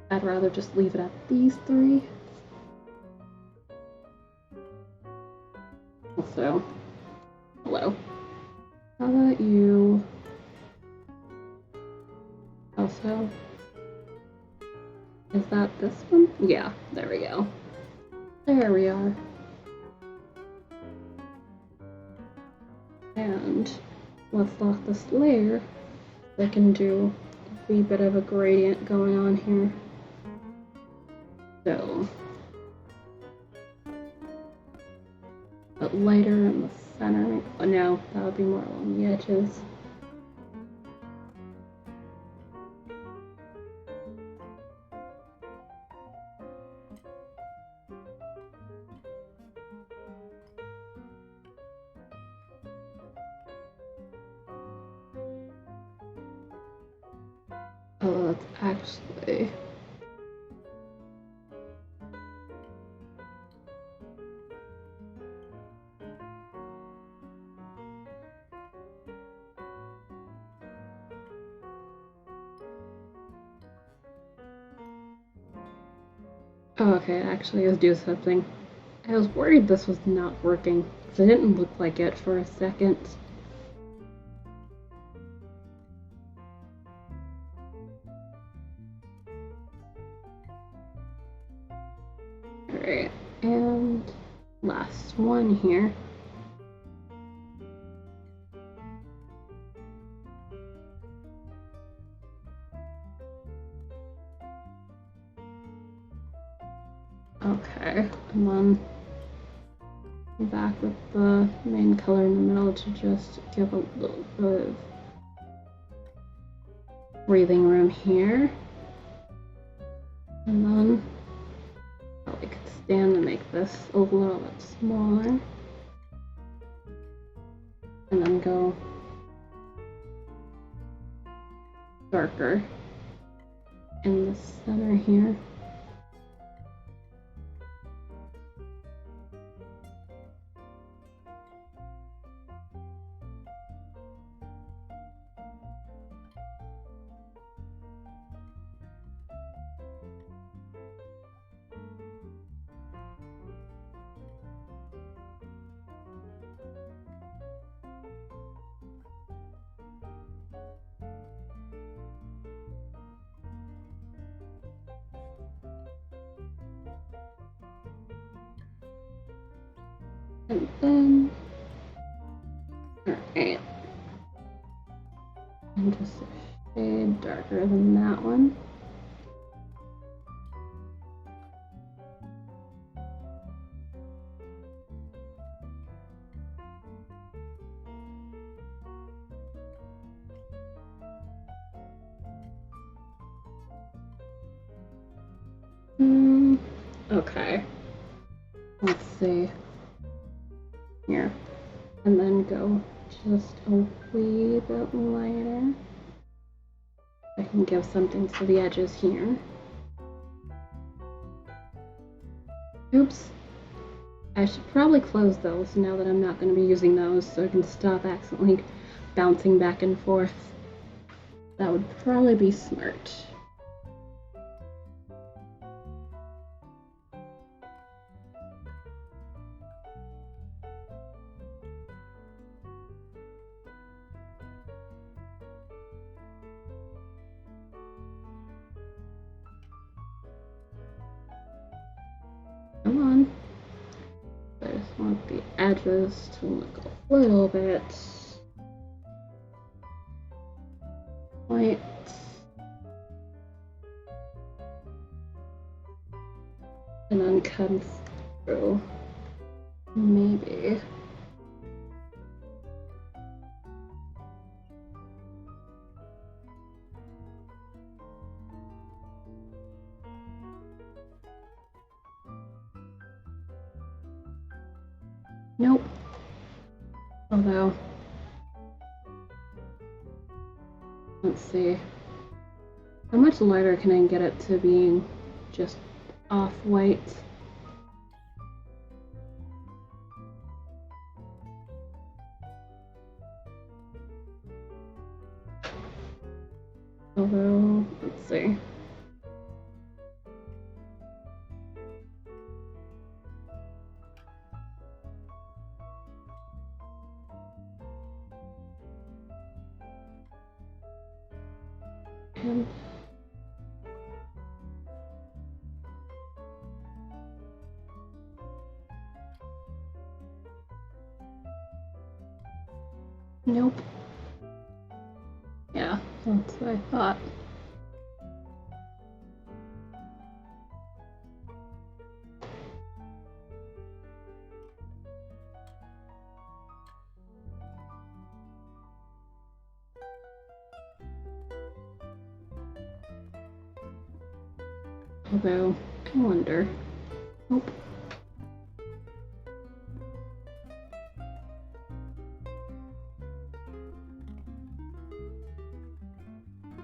I'd rather just leave it at these three. Also, hello. How about you? Also, is that this one? Yeah, there we go. There we are. And let's lock this layer. I can do a wee bit of a gradient going on here. So, but lighter in the center. Oh no, that would be more along the edges. Oh, that's actually... Oh, okay, it actually is do something. I was worried this was not working, because it didn't look like it for a second. Alright, and last one here. Okay, and then back with the main color in the middle to just give a little bit of breathing room here. And then probably could stand and make this a little bit smaller. And then go darker in the center here. And then, alright, and just a shade darker than that one. Okay, let's see. Here, and then go just a wee bit lighter. I can give something to the edges here. Oops. I should probably close those now that I'm not going to be using those, so I can stop accidentally bouncing back and forth. That would probably be smart. Come on. I just want the edges to look a little bit white. And then come through. Maybe. Nope. Although, let's see. How much lighter can I get it to being just off-white? Although, let's see. And nope. Yeah, that's what I thought. Although, I wonder. Nope.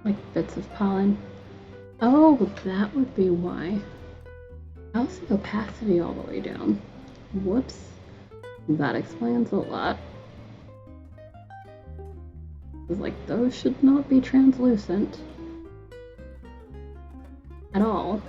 Like bits of pollen. Oh, that would be why. How's the opacity all the way down? Whoops. That explains a lot. It's like those should not be translucent at all.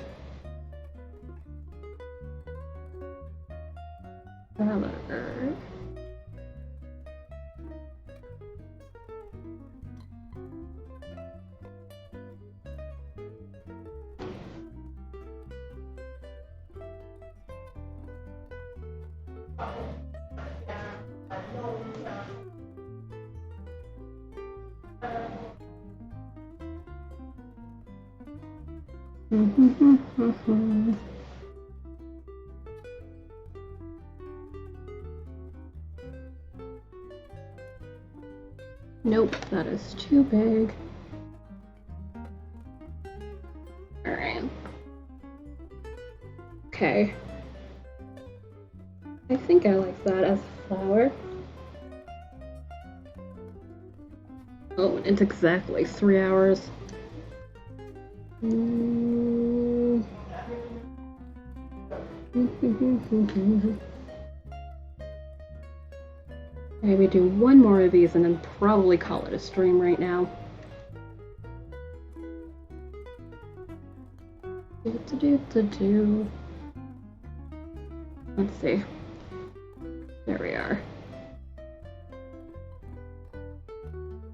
Nope, that is too big. Alright. Okay. I think I like that as a flower. Oh, it's exactly 3 hours. Maybe do one more of these and then probably call it a stream right now. Let's see. There we are.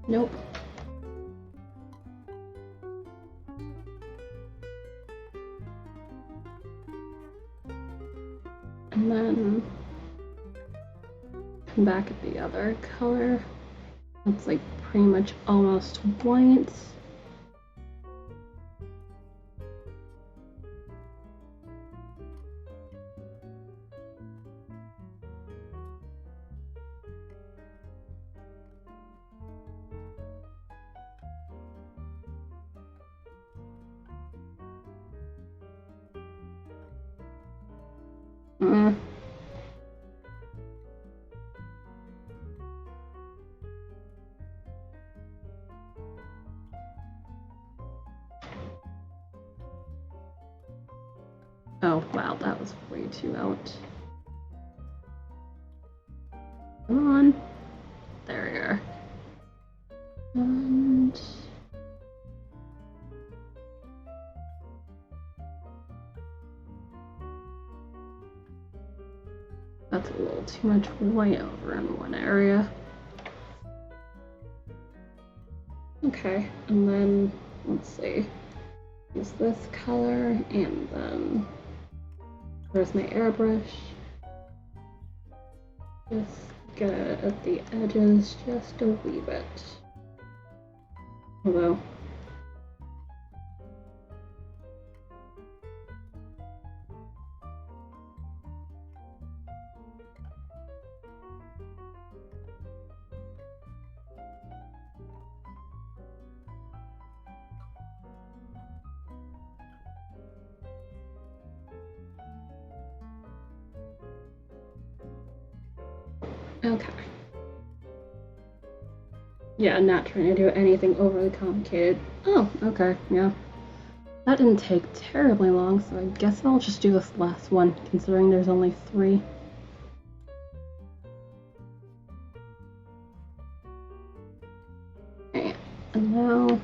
Nope. And then come back at the other color. It's like pretty much almost white. Oh, wow, that was way too out. Come on. There we are. And that's a little too much white over in one area. Okay, and then let's see. Use this color, and then where's my airbrush? Just get it at the edges just a wee bit. Although okay. Yeah, I'm not trying to do anything overly complicated. Oh, okay, yeah. That didn't take terribly long, so I guess I'll just do this last one, considering there's only 3. Okay, and now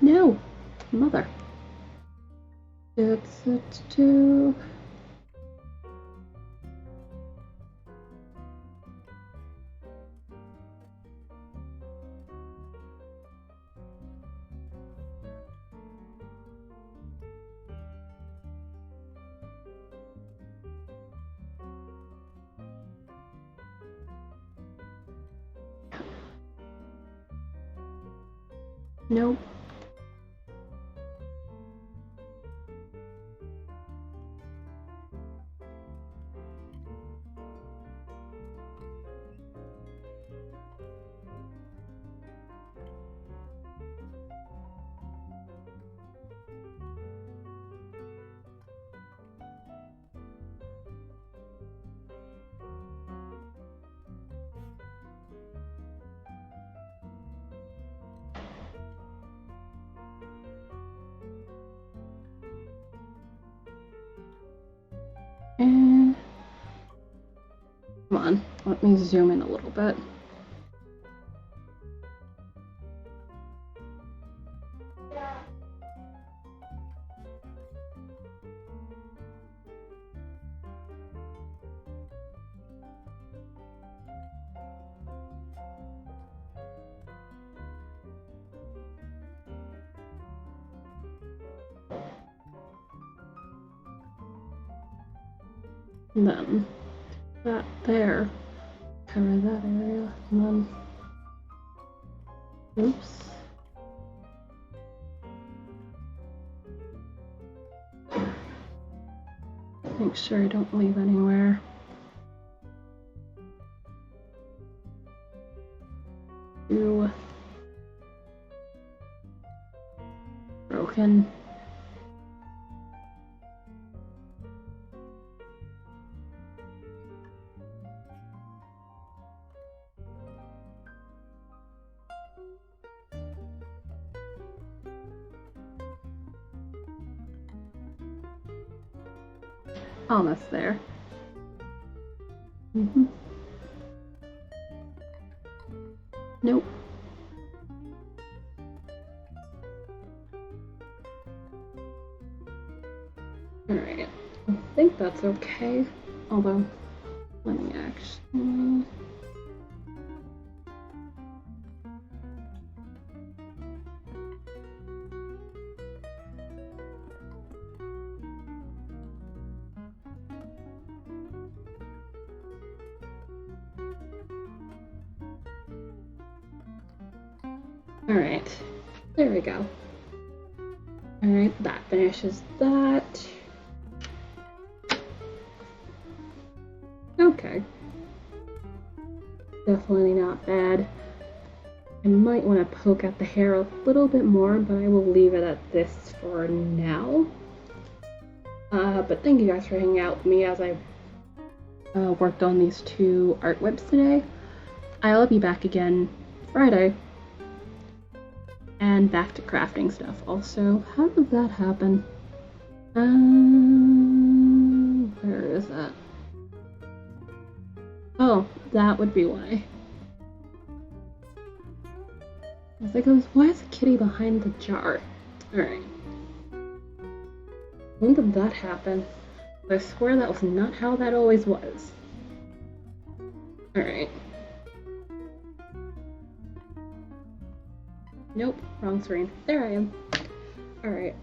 no, mother. It's too. Nope. And come on, let me zoom in a little bit. And then that there. Cover that area, and then, oops. Make sure I don't leave anywhere. Ooh. Broken. Almost there. Nope. Alright, I think that's okay. Although, let me actually... Alright, there we go. Alright, that finishes that. Okay. Definitely not bad. I might want to poke at the hair a little bit more, but I will leave it at this for now. But thank you guys for hanging out with me as I worked on these 2 art whips today. I'll be back again Friday. And back to crafting stuff also. How did that happen? Where is that? Oh, that would be why. I was like, why is a kitty behind the jar? Alright. When did that happen? I swear that was not how that always was. Alright. Nope, wrong screen. There I am. Alright,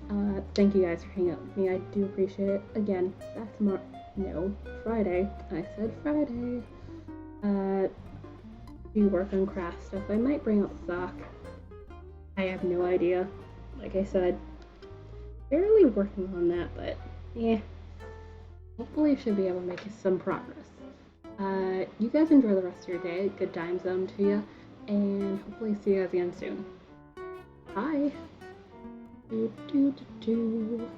thank you guys for hanging out with me. I do appreciate it. Again, back tomorrow. No, Friday. I said Friday. Do work on craft stuff. I might bring up sock. I have no idea. Like I said, barely working on that, but yeah. Hopefully I should be able to make some progress. You guys enjoy the rest of your day. Good time zone to you. And hopefully see you guys again soon. Bye. Do, do, do, do.